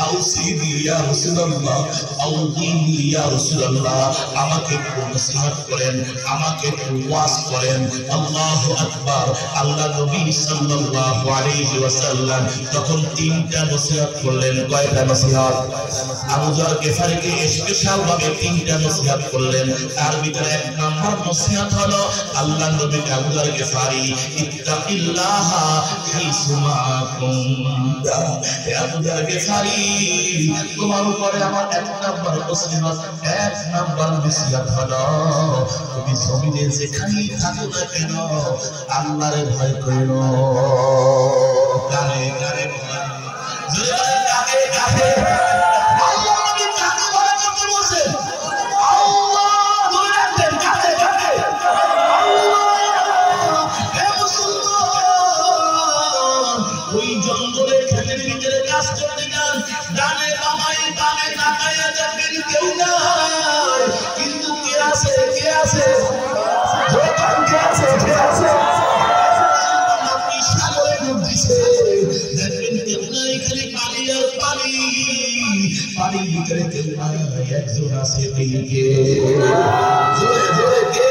A: আউসিনি ইয়া রাসূলুল্লাহ আউযিনি ইয়া রাসূলুল্লাহ আমাকে একটু নসিহত করেন আমাকে একটু ওয়াজ করেন আল্লাহু আকবার আল্লাহ নবী সাল্লাল্লাহু আলাইহি ওয়াসাল্লাম তখন তিনটা নসিহত করলেন কয়টা নসিহত আবু যর গিফারিকে স্পেশাল ভাবে তিনটা নসিহত করলেন তার ভিতরে এক নাম্বার নসিহত হলো আল্লাহ নবী আবু যর গিফারি ইত্তাকিল্লাহ হাইসুমা কুনতা হে আবু যর গিফারি তোমার উপরে আমার এক নাম্বার নসিহত এক নাম্বার নসিহত হলো তুমি জমিনে যেখানেই থাকো না কেন আল্লাহরে ভয় করো কারে কারে ভয় জোরে বলেন কাকে কাকে আল্লাহ নবী কাকে ভয় করতে বলেন আল্লাহ ধরে রাখবেন কাকে কাকে আল্লাহ হে মুসলমান ওই জঙ্গলের খেতের ভিতরে কাজ করতে যান ডানে বামে তাকায়া দেখবেন কেউ নাই কিন্তু কে আছে কে আছে যখন কে আছে কে আছে আপনি সাগরে ডুব দিছে দেখবেন কেউ নাই খালি পানি আর পানি পানির ভিতরে কেউ নাই একজন আছে তিনি কে জোরে জোরে কে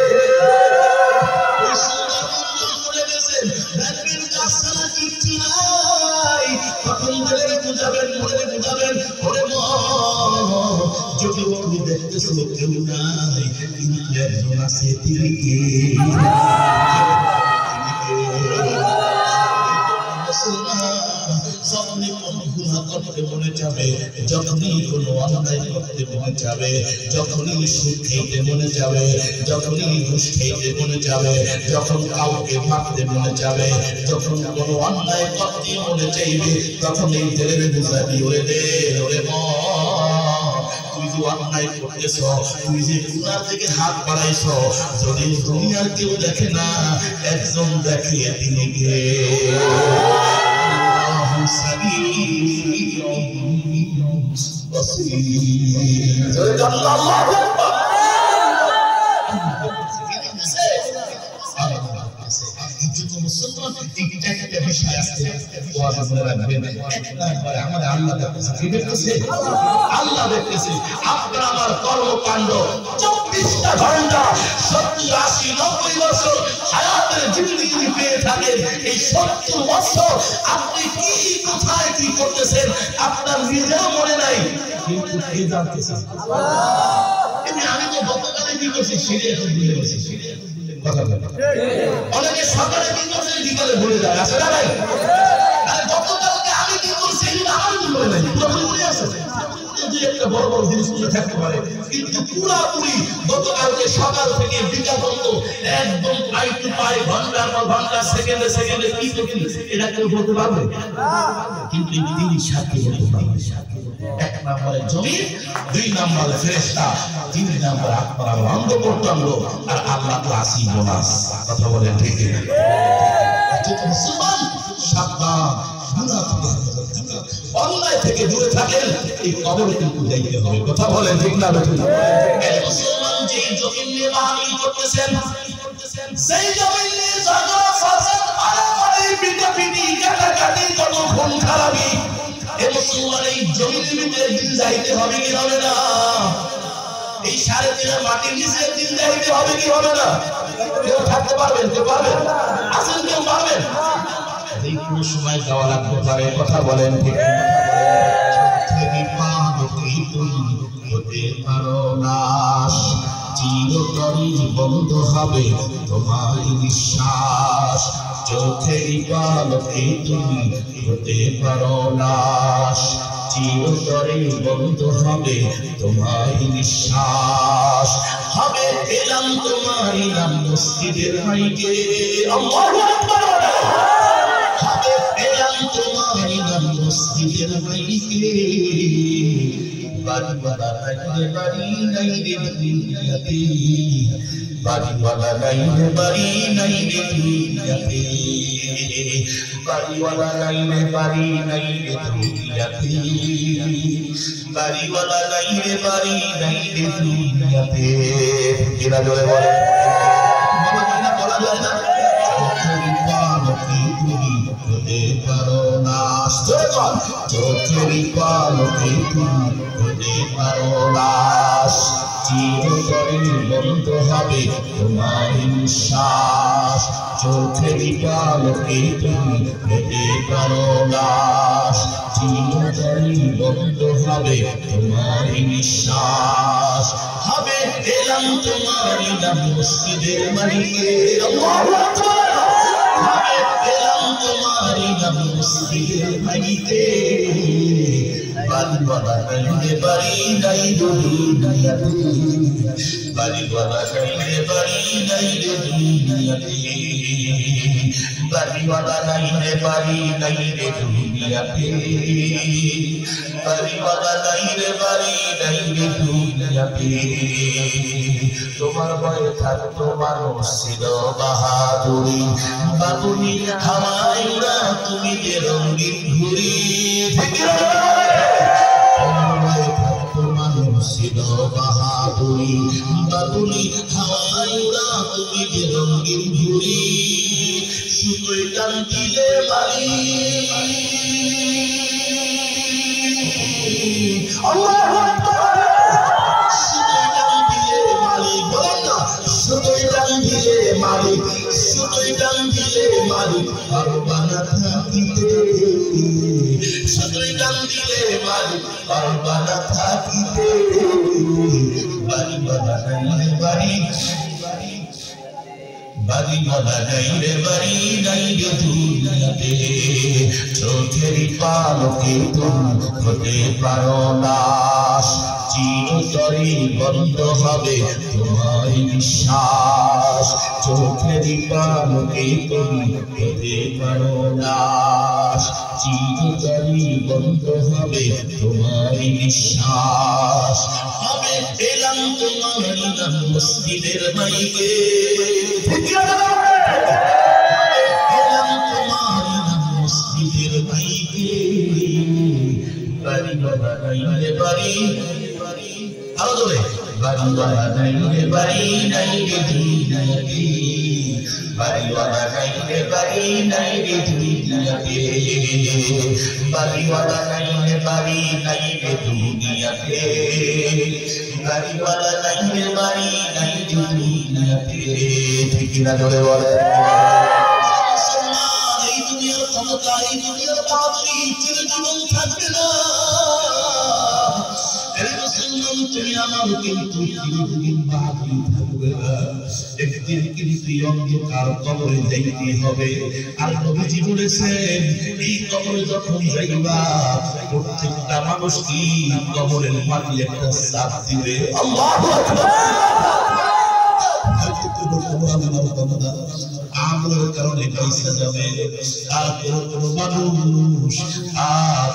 A: ওই সুন্দরবন করে গেছেন দেখবেন গাছপালা কিচ্ছু নাই তখন মনে বুঝাবেন ওরে যদি তুমি দেখতেছো কেউ নাই কিন্তু একজন আছে তিনি কে যখনই কোনো গুনাহ করতে মনে যাবে যখনই কোনো অন্যায় করতে মনে যাবে যখনই সুদ খেতে মনে যাবে যখনই ঘুষ খেতে মনে যাবে যখন কাউকে মারতে মনে যাবে যখন কোনো অন্যায় করতে মনে চাইবে তখন এই দিলের বুঝাবি ওরে দে ওরে তুই যে অন্যায় করতেছ তুই যে গুনার থেকে হাত বাড়াইছ যদি দুনিয়ার কেউ দেখে না একজন দেখে তিনি কে আল্লাহ দেখতেছে আপনার আমার কর্মকাণ্ড 24টা ঘন্টা 70, 80, 90 বছর হায়াতের জিন্দেগি পেয়ে থাকেন এই 70 বছর আপনি কি কোথায় কি করতেছেন আপনার নিজেও মনে নাই কিন্তু কে জানতেছেন আমি তো গতকালে কি করছি সেটা এখন ভুলে গেছি কথা বলে অনেকে সকালে কি করছে বিকালে ভুলে যায় আছে না ভাই আরে গতকালকে আমি কি করছি এটা আমার মনে নাই পুরো মনে আছে যদি একটা বড় বড় জিনিস মনে থাকতে পারে কিন্তু পুরোপুরি গতকালকে সকাল থেকে বিকাল পর্যন্ত একদম পাই টু পাই ঘন্টার পর ঘন্টা সেকেন্ডে সেকেন্ডে কি করছি এটা কেউ বলতে পারবে কিন্তু এই দিনই সাথে বলতে পারবে এক নম্বরে জমি দুই নম্বরে ফেরেশতা তিন নম্বরে আপনার অন্ধ করতাম আর আল্লাহ তো আসি বোনাস কথা বলেন ঠিক আছে মুসলমান সাবধান গুনাহ থেকে অন্যায় থেকে দূরে থাকেন এই কবরে কিন্তু যাইতে হবে কথা বলেন ঠিক না বেঠিক এই মুসলমান যে জমিন নিয়ে বাহাদুরি করতেছেন সেই জমিন নিয়ে ঝগড়া ফাসাদ মারামারি পিটাপিটি কাটাকাটি কত খুন খারাপি এ মুসলমান এই জমিনের ভিতরে দিন যাইতে হবে কি হবে না? এই 3.5 মাটির নিচে দিন যাইতে হবে কি হবে না? কেউ থাকতে পারবেন? কেউ পারবেন? আছেন কেউ পারবেন? এই কোন সময় যাওয়া লাগতে পারে, কথা বলেন ঠিক না? থেকে পাবি তুমি হতে পারো না, চিরতরে বন্ধ হবে তোমার নিঃশ্বাস। চোখের পালকে তুমি হতে পারো না, চিরতরে বন্ধ হবে তোমার নিঃশ্বাস। হবে এলাম তোমার নাম মসজিদের মাইকে, আল্লাহু আকবার। হবে এলাম তোমার নাম মসজিদের মাইকে, বাড়িওয়ালা নাই রে বাড়ি নাই রে দুনিয়াতে, বাড়িওয়ালা নাই রে বাড়ি নাই রে দুনিয়াতে, বাড়িওয়ালা নাই রে বাড়ি নাই রে দুনিয়াতে, বাড়িওয়ালা নাই রে বাড়ি নাই রে দুনিয়াতে। কিনা জোরে বলে বলা যায় না? চোখের পালকে তুমি হতে পারো না, চোখের পালকে তুমি হতে পারো না, চিরতরে বন্ধ হবে তোমার নিঃশ্বাস। চোখের পালকে তুমি হতে পারো না, চিরতরে বন্ধ হবে তোমার নিঃশ্বাস। হবে এলাম তোমার নাম মসজিদের মাইকে, আল্লাহু আকবার। হবে এলাম তোমার নাম মসজিদের মাইকে, বাড়িওয়ালা নাই রে বাড়ি নাই রে দুনিয়াতে, বাড়িওয়ালা নাই রে বাড়ি নাই রে দুনিয়াতে, বাড়িওয়ালা নাই রে বাড়ি নাই রে দুনিয়াতে, বাড়িওয়ালা নাই রে বাড়ি নাই রে দুনিয়াতে। তোমার ভয়ে থাকতো মানুষ ছিল বাহাদুরি, বাবুনি হাওয়ায় উড়া তুমি যে রঙিন ঘুড়ি। ছিল বাহাদুরি, বাবুনি হাওয়ায় উড়া তুমি যে রঙিন ঘুড়ি, সুতোয় টান দিলে বাড়ি, আল্লাহু আকবার। সুতোয় টান দিলে মালিক, বলেন না, সুতোয় টান দিলে মালিক, সুতোয় টান দিলে মালিক পারবা না থাকিতে, সুতোয় টান দিলে মালিক পারবা না থাকিতে, বাড়িওয়ালা নাই রে বাড়ি, বাড়িওয়ালা নাই রে বাড়ি নাই রে দুনিয়াতে, চোখের পালকে তুমি হতে পারো না, চিরতরে বন্ধ হবে তোমার নিঃশ্বাস। চোখের পালকে তুমি হতে পারো না, চিরতরে বন্ধ হবে তোমার নিঃশ্বাস। হবে এলাম তোমার নাম মসজিদের মাইকে, এলাম তোমার নাম মসজিদের মাইকে, বাড়িওয়ালা নাই রে বাড়ি, আরো জোরে, বাড়িওয়ালা নাই রে বাড়ি নাই রে দুনিয়াতে, বাড়িওয়ালা নাই রে বাড়ি নাই রে দুনিয়াতে, বাড়িওয়ালা নাই রে বাড়ি নাই রে দুনিয়াতে, বাড়িওয়ালা নাই রে বাড়ি নাই রে দুনিয়াতে। ঠিক না জোরে বলে? এই দুনিয়ার ক্ষমতা, এই দুনিয়ার বাদরি চিরজীবন থাকবে না। তুমি আমার কিন্তু চিরদিন বাদরি থাকবে না, একদিন কিন্তু অন্ধকার কবরে যাইতে হবে। আর নবীজি বলেছেন এই কবরে যখন যাইবা প্রত্যেকটা মানুষ কি কবরের মাটি একটা চাপ দিবে, আল্লাহু আকবার। আমলের কারণে পয়সা যাবে, আর কোন মানুষ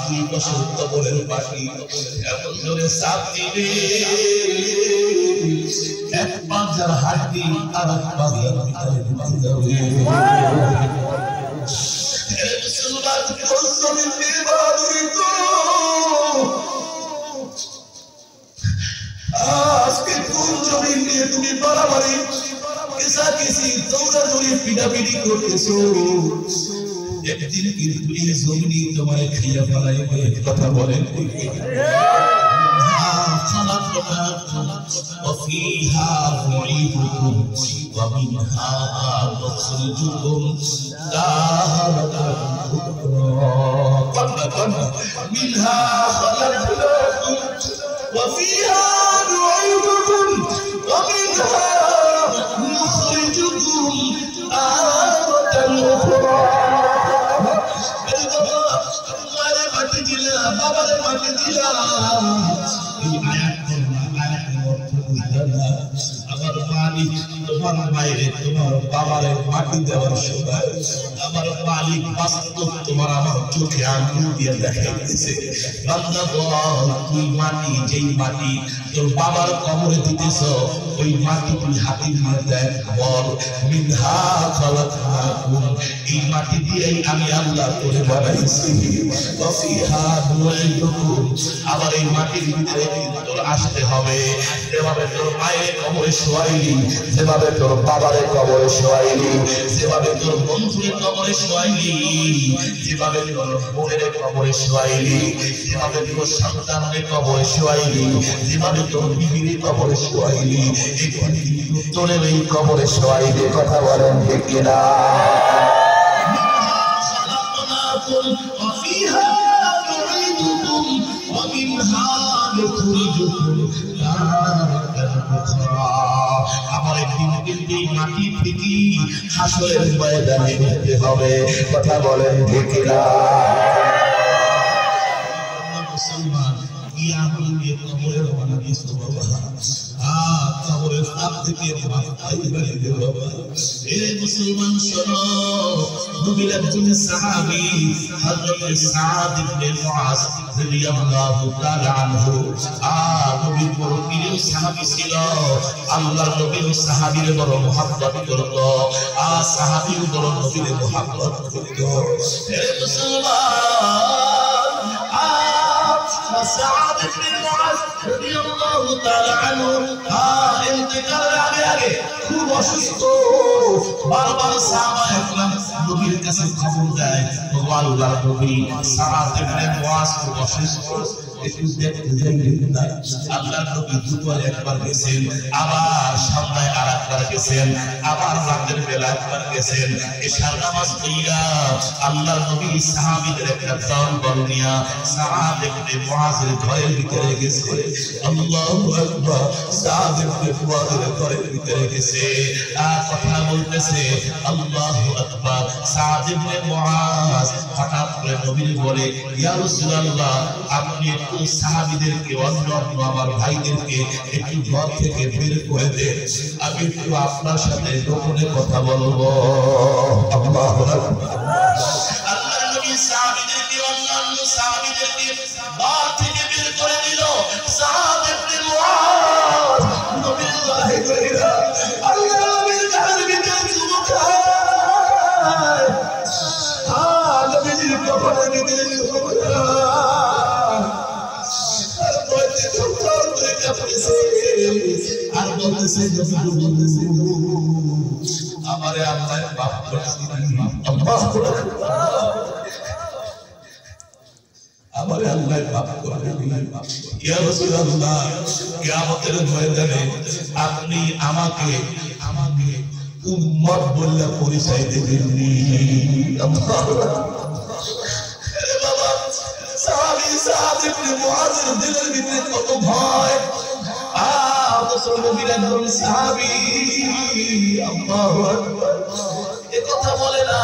A: 2 বছর কবরের মাটি এমন জোরে চাপ দিবে, এক পাঁজার হাড্ডি আর এক পাঁজার ভিতরে ঢুকে যাবে। আজকে কোন জমি নিয়ে তুমি বাড়াবাড়ি কিসি তোমরা ধরে পিটাপিটি করতেছো একদিন কিন্তু এই জমিনে তোমার খেয়ে ফেলাইবে কথা বলেন وفيها نعيدكم ومنها نخرجكم تارة أخرى منها خلقناكم وفيها نعيدكم ومنها نخرجكم تارة أخرى আমার মালিক তোমার মায়ের তোমার বাবার মাটি দেওয়ার সময় আমার মালিক বাস্তব তোমার আমার চোখে আঙুল দিয়ে দেখাইতেছে বান্দা বল তুই মাটি যেই মাটি তোর বাবার কবরে দিতেছ ওই মাটি তুই হাতে নিয়ে দেখ বল মিনহা খালাকনাকুম এই মাটি দিয়েই আমি আল্লাহ করে বানাইছি ওয়াফিহা নুঈদুকুম আবার এই মাটির ভিতরে তোর আসতে হবে যেভাবে তোর মায়ের কবরে শোয়াইলি যেভাবে তোর বাবার কবরে শোয়াইলি যেভাবে তোর বন্ধুর কবরে শোয়াইলি যেভাবে তোর বোনের কবরে শোয়াইলি যেভাবে তোর সন্তানের কবরে শোয়াইলি যেভাবে তোর বিবির কবরে শোয়াইলি তোর এই কবরে শোয়াইলি কথা বলেন ঠিক কিনা وفيها نعيدكم ومنها نخرجكم تارة أخرى আমার একদিন কিন্তু এই মাটি থেকে হাসরের ময়দানে যেতে হবে কথা বলেন ঠিক কিনা মুসলমান কিয়ামতের কবরে রওনা দিছো বাবা কবরের সাপ থেকে মাথায় বেরিয়ে গেল বাবা এই মুসলমান শোনো নবীর একজন সাহাবী হযরত সাদ ইবনে মুআজ রাদিয়াল্লাহু তাআলা আনহু নবীর বড় প্রিয় সাহাবী ছিল আল্লাহর নবীর সাহাবীর বড় মহব্বত করত সাহাবীর বড় নবীর মহব্বত করত হে মুসলমান সাদ ইবনে মুআজ রাদিয়াল্লাহু তাআলা আনহু ইন্তেকালের আগে খুব অসুস্থ বারবার সাহাবা একরাম নবীর কাছে খবর দেয় আল্লাহর নবী সাদ ইবনে মুআজ খুব অসুস্থ একটু দেখতে যাইলেন না আল্লাহর নবী দুপুরে একবার গেছেন আবার সন্ধ্যায় আরেকবার গেছেন আবার রাতের বেলা একবার গেছেন এশার নামাজ পড়িয়া আল্লাহর নবী সাহাবীদের একটা দল নিয়া সাদ ইবনে মুআজের ঘরের ভিতরে গেছে আল্লাহু আকবার সাদ ইবনে মুআজের ঘরের ভিতরে গেছে কথা বলতেছে আল্লাহু আকবার সাদ ইবনে মুআজ হঠাৎ করে নবীর বলে ইয়া রাসূলুল্লাহ আপনি একটু সাহাবীদেরকে অন্য আমার ভাইদেরকে একটু ঘর থেকে বের করে দেন আমি একটু আপনার সাথে গোপনে কথা বলবো আল্লাহু আকবার আল্লাহর নবী সাহাবীদেরকে অন্যান্য সাহাবীদেরকে ঘর থেকে বের করে দিল সাদ ইবনে মুআজ নবীর গায়ে কইরা আল্লাহর নবীর গায়ের ভিতরে চুমুক খায় নবীর কবরের ভিতরে চুমুক আর বলতেছে আমারে আল্লাহ মাফ করে দিন আমারে আল্লাহ মাফ করে দিন ইয়া রাসূলুল্লাহ কিয়ামতের ময়দানে আপনি আমাকে উম্মত বলে পরিচয় দিবেন আল্লাহু আরে বাবা সাদ ইবনে মুআজের দিলের ভিতরে কত ভয় নবীর একজন সাহাবী আল্লাহু আকবার এই কথা বলে না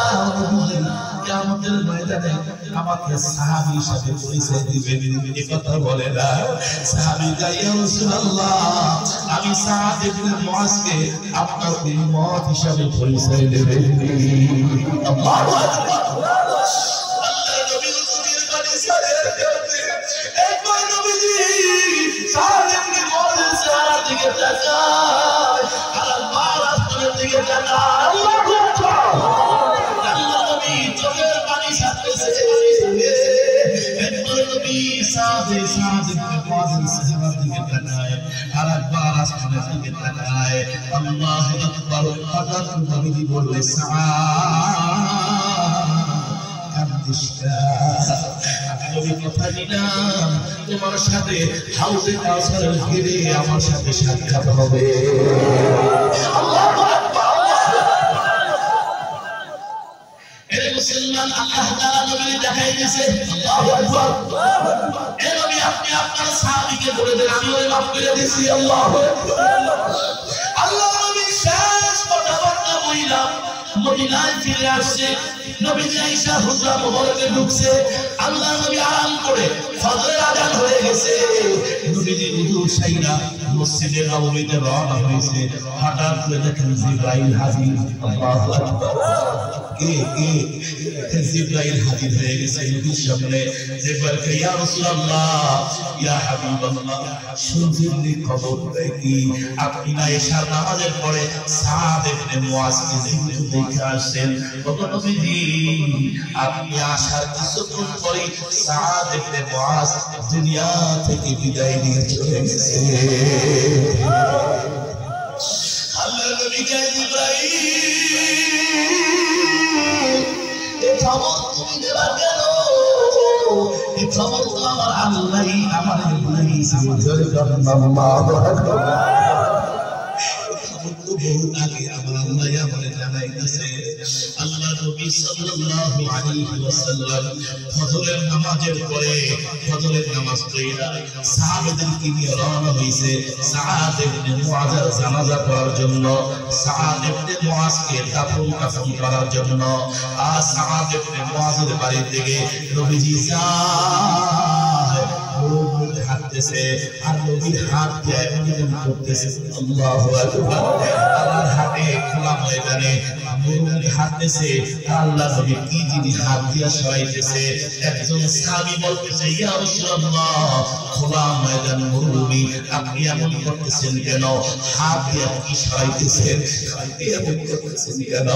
A: কিয়ামতের ময়দানে আমাকে সাহাবীর সাথে পরিচয় দিবেন এই কথা বলে না সাহাবী ইয়া রাসূলুল্লাহ আমি সাদ ইবনে মুআজকে আপনার উম্মত হিসাবে পরিচয় দেবেন আল্লাহু আকবার আল্লাহর নবী নবীর বাণী সারে একবার নবীজি সাদ ইবনে মুআজের চেহারা দিকে তাকায় আর আল্লাহর রাসূলের দিকে তাকায় আল্লাহু আকবার আল্লাহর নবী চোখের পানি ছাড়তেছে একবার নবী সাদ ইবনে মুআজের চেহারা দিকে তাকায় আর একবার আসমানের দিকে তাকায় আল্লাহু আকবার হঠাৎ নবীজি বললেন আমি কথা দিলাম তোমার সাথে হাউজে কাউসারের ঘিরে আমার সাথে সাক্ষাৎ হবে। আল্লাহু আকবার। এর মুসলমান আল্লাহ তাআলা নবীকে দেখাই দিয়েছে। আল্লাহু আকবার। এ নবী আপনি আপনার সাহাবীকে বলে দেন আমি ওরে মাফ করে দিয়েছি। আল্লাহু আকবার। আল্লাহ নবী শেষ কথাবার্তা বললাম মদিনায় ফিরে আসছে। নবীজি আয়েশা হুজরা মুবারকে ঢুকছে। আল্লাহ নবী আরাম করে ফজরের আযান হয়ে গেছে। নবীজি ওযু সাইরা মসজিদে নববীতে রওনা হয়েছে। হঠাৎ করে দেখেন জিবরাইল হাজির। আল্লাহু আকবার। জিবরাইল হাজির হয়ে গেছে নবীর সামনে। জিবরাইল কে ইয়া রাসূলুল্লাহ ইয়া হাবিবাল্লাহ শুনছিলেন খবরটা কি? আপনি না এশার নামাজের পরে সাদ ইবনে মুয়াজকে জীবিত দেখে আসেন। ওগো নবীজি আপনি আসার কিছুক্ষণ পরে সাদ ইবনে মুয়াজ দুনিয়া থেকে বিদায় নিয়ে চলে গেছে। আল্লাহ নবী কে জিবরাইল খবর তুমি দেবা কেন? এই খবর তো আমার আল্লাহ আমার দিয়েছে। আল্লাহু আকবার। খবর তো বহুত আগে আমার আল্লাহ আমাকে জানাইতেছে। আল্লাহ নবী সাল্লাল্লাহু আলাইহি ওয়াসাল্লাম ফজরের নামাজের পরে ফজরের নামাজ পড়া সাহাবাদেরকে নিয়ে রওনা হইছে সাদ ইবনে মুআজের জানাজা পড়ার জন্য। সাদ ইবনে মুআজকে দাফন কাফন করার জন্য। আর সাদ ইবনে মুআজের বাড়ি থেকে নবীজি যায় হাঁটতেছে আর নবীর হাত এমন করতেছে। আল্লাহু আকবার। আল্লাহর হাতে খোলা ময়দানে নবী হাঁটতেছে। আল্লাহ নবী কি জিনিস হাত দিয়া সরাইতেছে। একজন সাহাবী বলতেছে ইয়া রাসূলুল্লাহ খোলা ময়দান মরুভূমি আপনি এমন করতেছেন কেন? হাত দিয়া কি সরাইতেছেন? এমন করতেছেন কেন?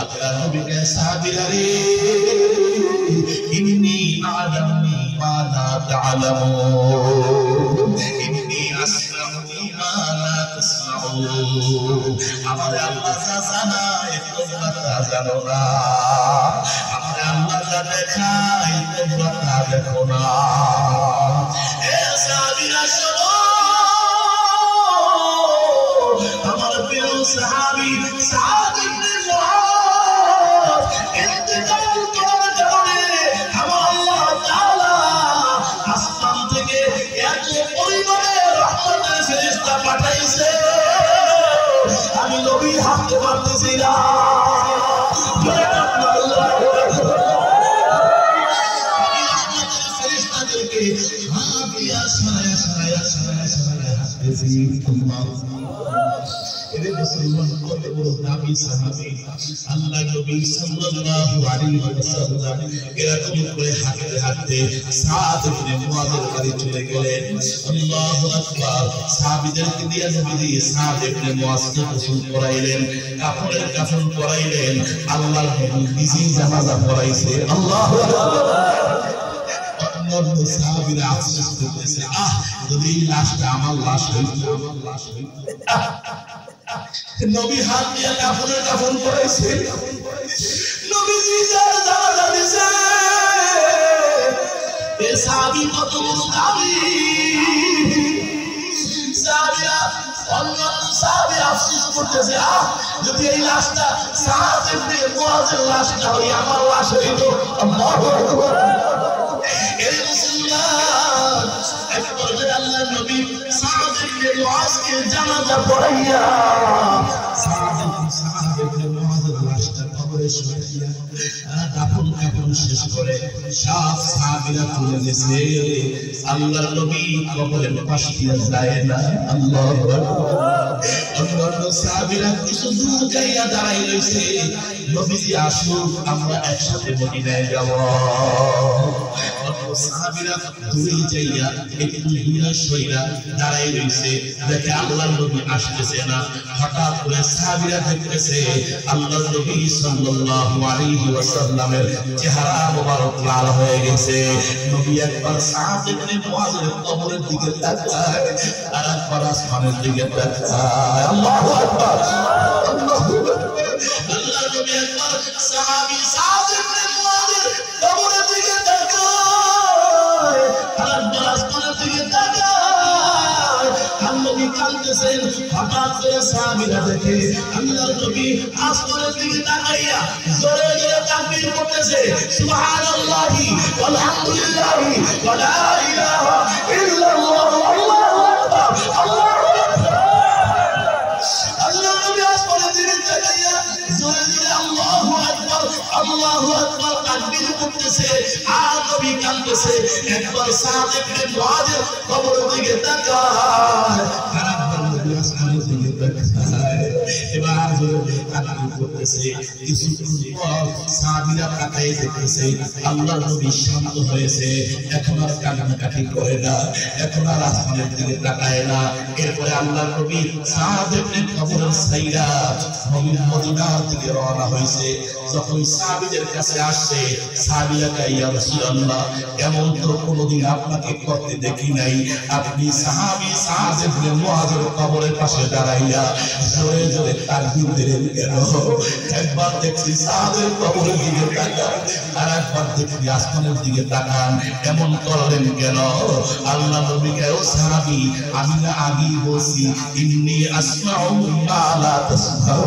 A: আল্লাহ নবী কে সাহাবীরা রে ইন্নী আ'লামু মা লা তা'লামুন ইন্নী আসমা'ু মা লা তাসমা'ুন। আমার আল্লাহ যা জানায় তোমরা তা জানো না। আমার আল্লাহ যা দেখায় তোমরা তা দেখো না। এ সাহাবীরা শোনো আমার প্রিয় সাহাবী সাদ ইবনে মুআজ ইন্তেকাল করার কারণে আমার আল্লাহ তাআলা আসমান থেকে এত পরিমাণে রহমতের ফেরেশতা পাঠাইছে আমি নবী হাঁটতে পারতেছি না। ফেরেশতাদেরকে হাত দিয়া সরায়া সরায়া সরায়া সরায়া হাঁটতেছি। এরে মুসলমান কত বড় দামি সাহাবী আল্লাহ নবী সাল্লাল্লাহু আলাইহি ওয়াসাল্লাম এরকম করে হাঁটতে হাঁটতে সাদ ইবনে মুআজের বাড়ি চলে গেলেন। আল্লাহু আকবার। সাহাবীদেরকে দিয়ে নবী সাদ ইবনে মুআজকে গোসল করাইলেন, কাফনের কাফন পরাইলেন। আল্লাহর নবী নিজেই জানাজা পড়াইছে। আল্লাহু আকবার। অন্যান্য সাহাবীরা আফসোস করতেছে যদি লাশটা আমার লাশ হইতো। নবী হাত দিয়ে কাফনের কাফন পরাইছে। নবীজি যার জানাজা দিছে এ সাহাবী কত বড় দামি। সাহাবীরা অন্যান্য সাহাবী আফসোস করতেছে যদি এই লাশটা সাদ ইবনে মুআজের লাশ না হয় আমার লাশ হইতো। আল্লাহু আকবার। এই মুসলমান একবার আল্লাহর নবী সাদ ইবনে মুআজকে জানাজা পড়াইয়া সাদ ইবনে মুআজের লাশটা কবরে শুয়াইয়া দাফন কাফন শেষ করে সব সাহাবীরা চলে গেছে। আল্লাহর নবী কবরের পাশে দিয়ে যায় না। আল্লাহু আকবার। অন্যান্য সাহাবীরা কিছু দূর যাইয়া দাঁড়াই রইছে নবীজি আসুক আমরা একসাথে মদিনায় যাব। সাহাবীরা দূরে যাইয়া একটু দূরে সইরা দাঁড়ায় রইছে, দেখে আল্লাহর নবী আসতেছে না। হঠাৎ করে সাহাবীরা দেখতেছে আল্লাহর নবী সাল্লাল্লাহু আলাইহি ওয়াসাল্লামের চেহারা মোবারক লাল হয়ে গেছে। নবী একবার সাদ ইবনে মুআযের কবরের দিকে তাকায় আর একবার আসমানের দিকে তাকায়। আল্লাহু আকবার, আল্লাহু আকবার। আল্লাহর নবী একবার সাহাবী সাদ ইবনে মুআযের কবরের দিকে তাকায় আর একবার আসমানের দিকে তাকায়। নবী কাঁদতেছেন। হঠাৎ করে সাহাবীরা দেখে আল্লাহর নবী আসমানের দিকে তাকাইয়া জোরে জোরে তাকবীর করতেছে, সুবহানাল্লাহি ওয়ালহামদুলিল্লাহি ওয়া লা ইলাহা ইল্লাল্লাহু আল্লাহু আকবার, আল্লাহু আকবার। আল্লাহর নবী আসমানের দিকে তাকাইয়া জোরে জোরে আল্লাহু আকবার, আল্লাহু আকবার তাকবীর করতেছে আর নবী কাঁদতেছে। একবার সাদ ইবনে মুআযের কবরের দিকে তাকায় আর একবার নবী আসমানের দিকে তাকায়। এবার জোরে তাকবীর করতেছে। কিছুক্ষণ পর সাহাবীরা তাকায় দেখতেছে আল্লাহর নবী শান্ত হয়েছে, এখন আর কান্নাকাটি করে না, এখন আর আসমানের দিকে তাকায় না। এরপরে আল্লাহর নবী সাদ ইবনে কবরের সাইরা মদিনার দিকে রওনা হয়েছে। যখন সাহাবীদের কাছে আসছে, সাহাবীরা কয়, ইয়া রাসূলুল্লাহ, এমন তো কোনোদিন আপনাকে করতে দেখি নাই। আপনি সাহাবী সাদ ইবনে মুআযের কবরের পাশে দাঁড়াইয়া জোরে জোরে তাকবীর দিলেন কেন? একবার দেখছি সাদের কবরের দিকে তাকান আর একবার দেখছি আসমানের দিকে তাকান, এমন করলেন কেন? আল্লাহ নবী কয়, ও সাহাবী, আমি না আগেই বলছি ইন্নী আসমাউ মা লা তাসমাউ,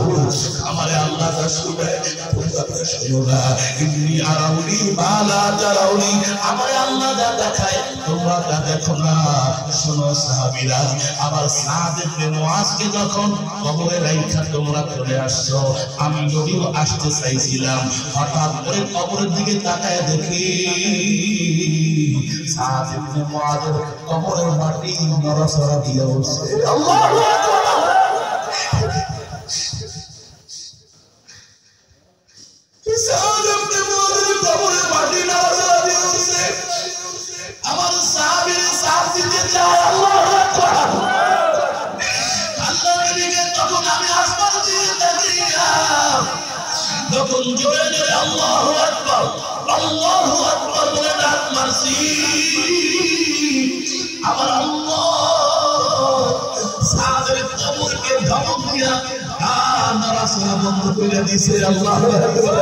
A: আমারে আল্লাহ যা শুনায় তোমরা তা শোনো না। ইন্নী আরাউনি মা লা তারাউনি, আমারে আল্লাহ যা দেখায় তোমরা তা দেখো না। শোনো সাহাবীরা, আবার সাদ ইবনে মুআযকে যখন কবরে রাইখা তোমরা চলে আসছো, আমি নবীও আসতে চাইছিলাম। হঠাৎ করে কবরের দিকে তাকায় দেখি সাদ ইবনে মুআযের কবরের মাটি নড়াচড়া দিয়ে উঠছে। আল্লাহু আকবার। সাদ ইবনে মুআযের কবরের মাটি নড়াচড়া দিয়ে উঠছে। আমার সাহাবীর সাথ দিতে চায়। আল্লাহু আকবার। তখন আমি আসমান দিয়ে তাকিয়াম, তখন জোরে জোরে আল্লাহু আকবার, আল্লাহু আকবার বলে ডাক মারছি। আমার আল্লাহ সাদের কবরকে ধমক দিয়া নড়াচড়া বন্ধ করে দিয়েছে। আল্লাহু আকবার।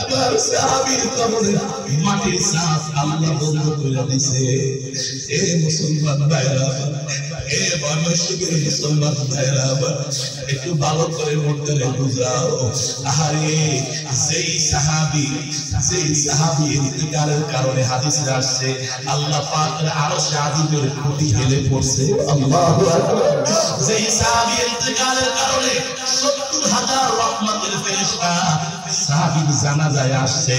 A: আবার সাহাবীর কবরে মাটির সাথ আল্লাহ বন্ধ করে দিয়েছে। এ মুসলমান ভাইরা, এ বয়সের মুসলমান ভাইরা, একটু ভালো করে মনটা বুঝাও। আরে যেই সাহাবী ইন্তিকালের কারণে হাদিসে আসছে আল্লাহ পাকের আরশে আজিমের খুঁটি হেলে পড়ছে। আল্লাহু আকবার। যেই সাহাবী ইন্তিকালের কারণে ৭০,০০০ রহমতের ফেরেশতা সাহাবীর জানাজায় আসছে,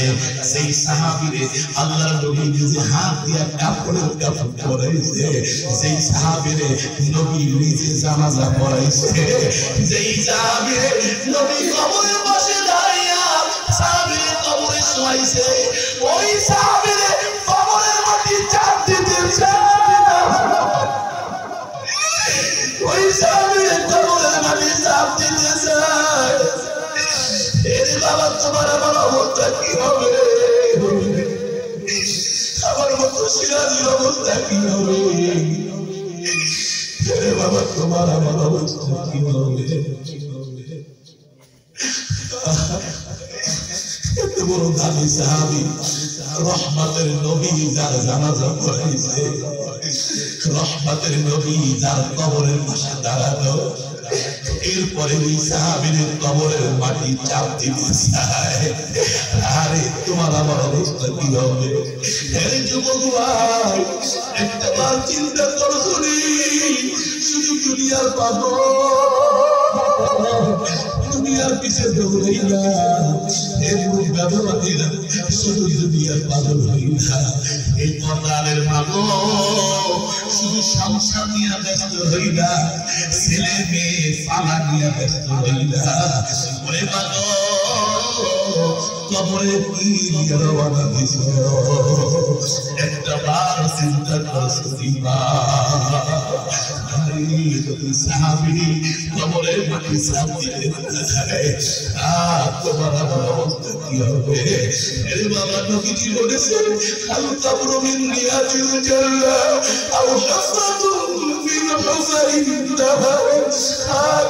A: সেই সাহাবীরে আল্লাহর নবী নিজে হাত দিয়ে কাপড়ের কাপড় পরাইছে। সেই সাহাবীরে নবী নিজে জানাজা পড়াইছে। যেই সাহাবীরে নবী কবরের পাশে দাঁড়াইয়া সাহাবীরে কবরে শোয়াইছে, ওই সাহাবীরে কবরের মাটি চাপ দিতেছে। ওই সাহাবীরে কবরের মাটি চাপ দিতেছে। এরে বাবা, তোমার আমার অবস্থা কি হবে? আমার মতো সিরাজের অবস্থা কি হবে? এরে বাবা, তোমার আমার অবস্থা কি হবে? এত বড় দামি সাহাবী, রহমতের নবী যার জানাজা পড়াইছে, রহমতের নবী যার কবরের পাশে দাঁড়ানো, এরপরে ওই সাহাবীর কবরের মাটি চাপ দিতে চায়। আরে তোমার আমার অবস্থা কি হবে? এই যুবক ভাই, একটা বার চিন্তা করো, শুধু দুনিয়ার পাগল, দুনিয়ার পিছে দৌড়াই না, এমনি ব্যবহারীরা শুধু দুনিয়ার পাগল হই না, এই পর্দারের পাগল শুধু সংসার নিয়ে ব্যস্ত হই না, ছেলে মেয়ে পালা নিয়ে ব্যস্ত হই না। ওরে পাগল কবরে কি রওনা দিছ, একটা বার চিন্তা করছো দিবা সাহাবী কবরের মাটি সামনে তোমার আমার অবস্থা কি হবে? এর বাবা নবীজি বলেছেন আল কবরু মিন রিয়াজিল জান্নাহ আও হাফাতুন মিন হুসাইন জাহান্নাম।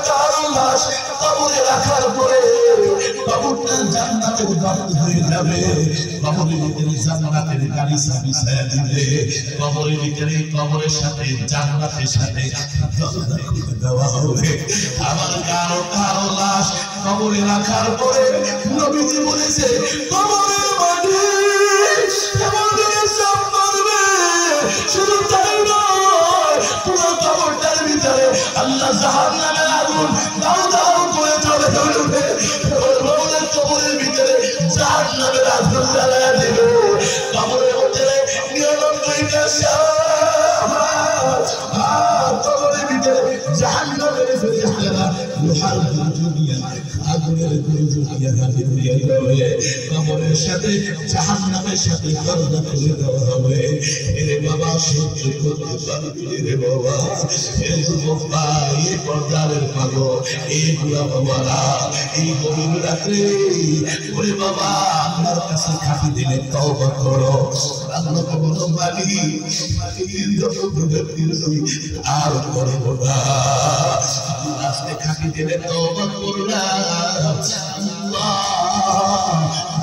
A: তার লাশ কবরে রাখার পরে কবরটা জান্নাতের গর্ত হয়ে যাবে, কবরের ভিতরে জান্নাতের গাড়ি চাবি ছায়া দিবে, কবরের ভিতরে কবরের সাথে জান্নাতের সাথে দরজা খুলে দেওয়া হবে। আবার কারো কারো লাশ কবরে রাখার পরে নবীজি বলেছে কবরের মাটি এমন করে চাপ মারবে, শুধু তাই নয় পুরো কবরটার ভিতরে আল্লাহ জাহান্নামের আগুন দাউ দাউ করে জ্বলে উঠবে। কবরের ভিতরে জাহান্নামের আগুন জ্বালায়া দেবে, কবরের ভিতরে 99টা কবরের ভিতরে জাহান্নামের ফেরেশতারা লোহার গুঁজো নিয়ে আগুনের গুঁজো নিয়ে হাজির হয়ে যাবে, কবরের সাথে জাহান্নামের সাথে দরজা খুলে দেওয়া হবে। এরে বাবা সহ্য করতে পারবি রে বাবা? এই যুবক ভাই, এই পর্দারের পাগল, এই বুড়া বাবারা এই গভীর রাত্রে ওরে বাবা আল্লাহর কাছে খাটি দিলে তওবা করো। আল্লাহ বলো মালি আর করবো না, রাস্তায় খাটি দিলে তওবা করলাম,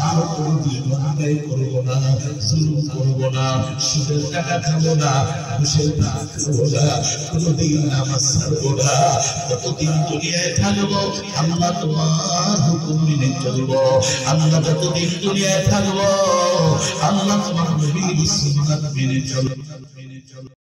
A: আর কোনদিন অন্যায় করবো না, জুলুম করবো না, সুদের টাকা খাবো না, ঘুষের টাকা খাবো না, কোনদিন নামাজ ছাড়বো না। যতদিন দুনিয়ায় থাকবো আল্লাহ তোমার হুকুম মেনে চলবো, আল্লাহ যতদিন দুনিয়ায় থাকবো আল্লাহ তোমার নবীর সুন্নাত মেনে চলবো।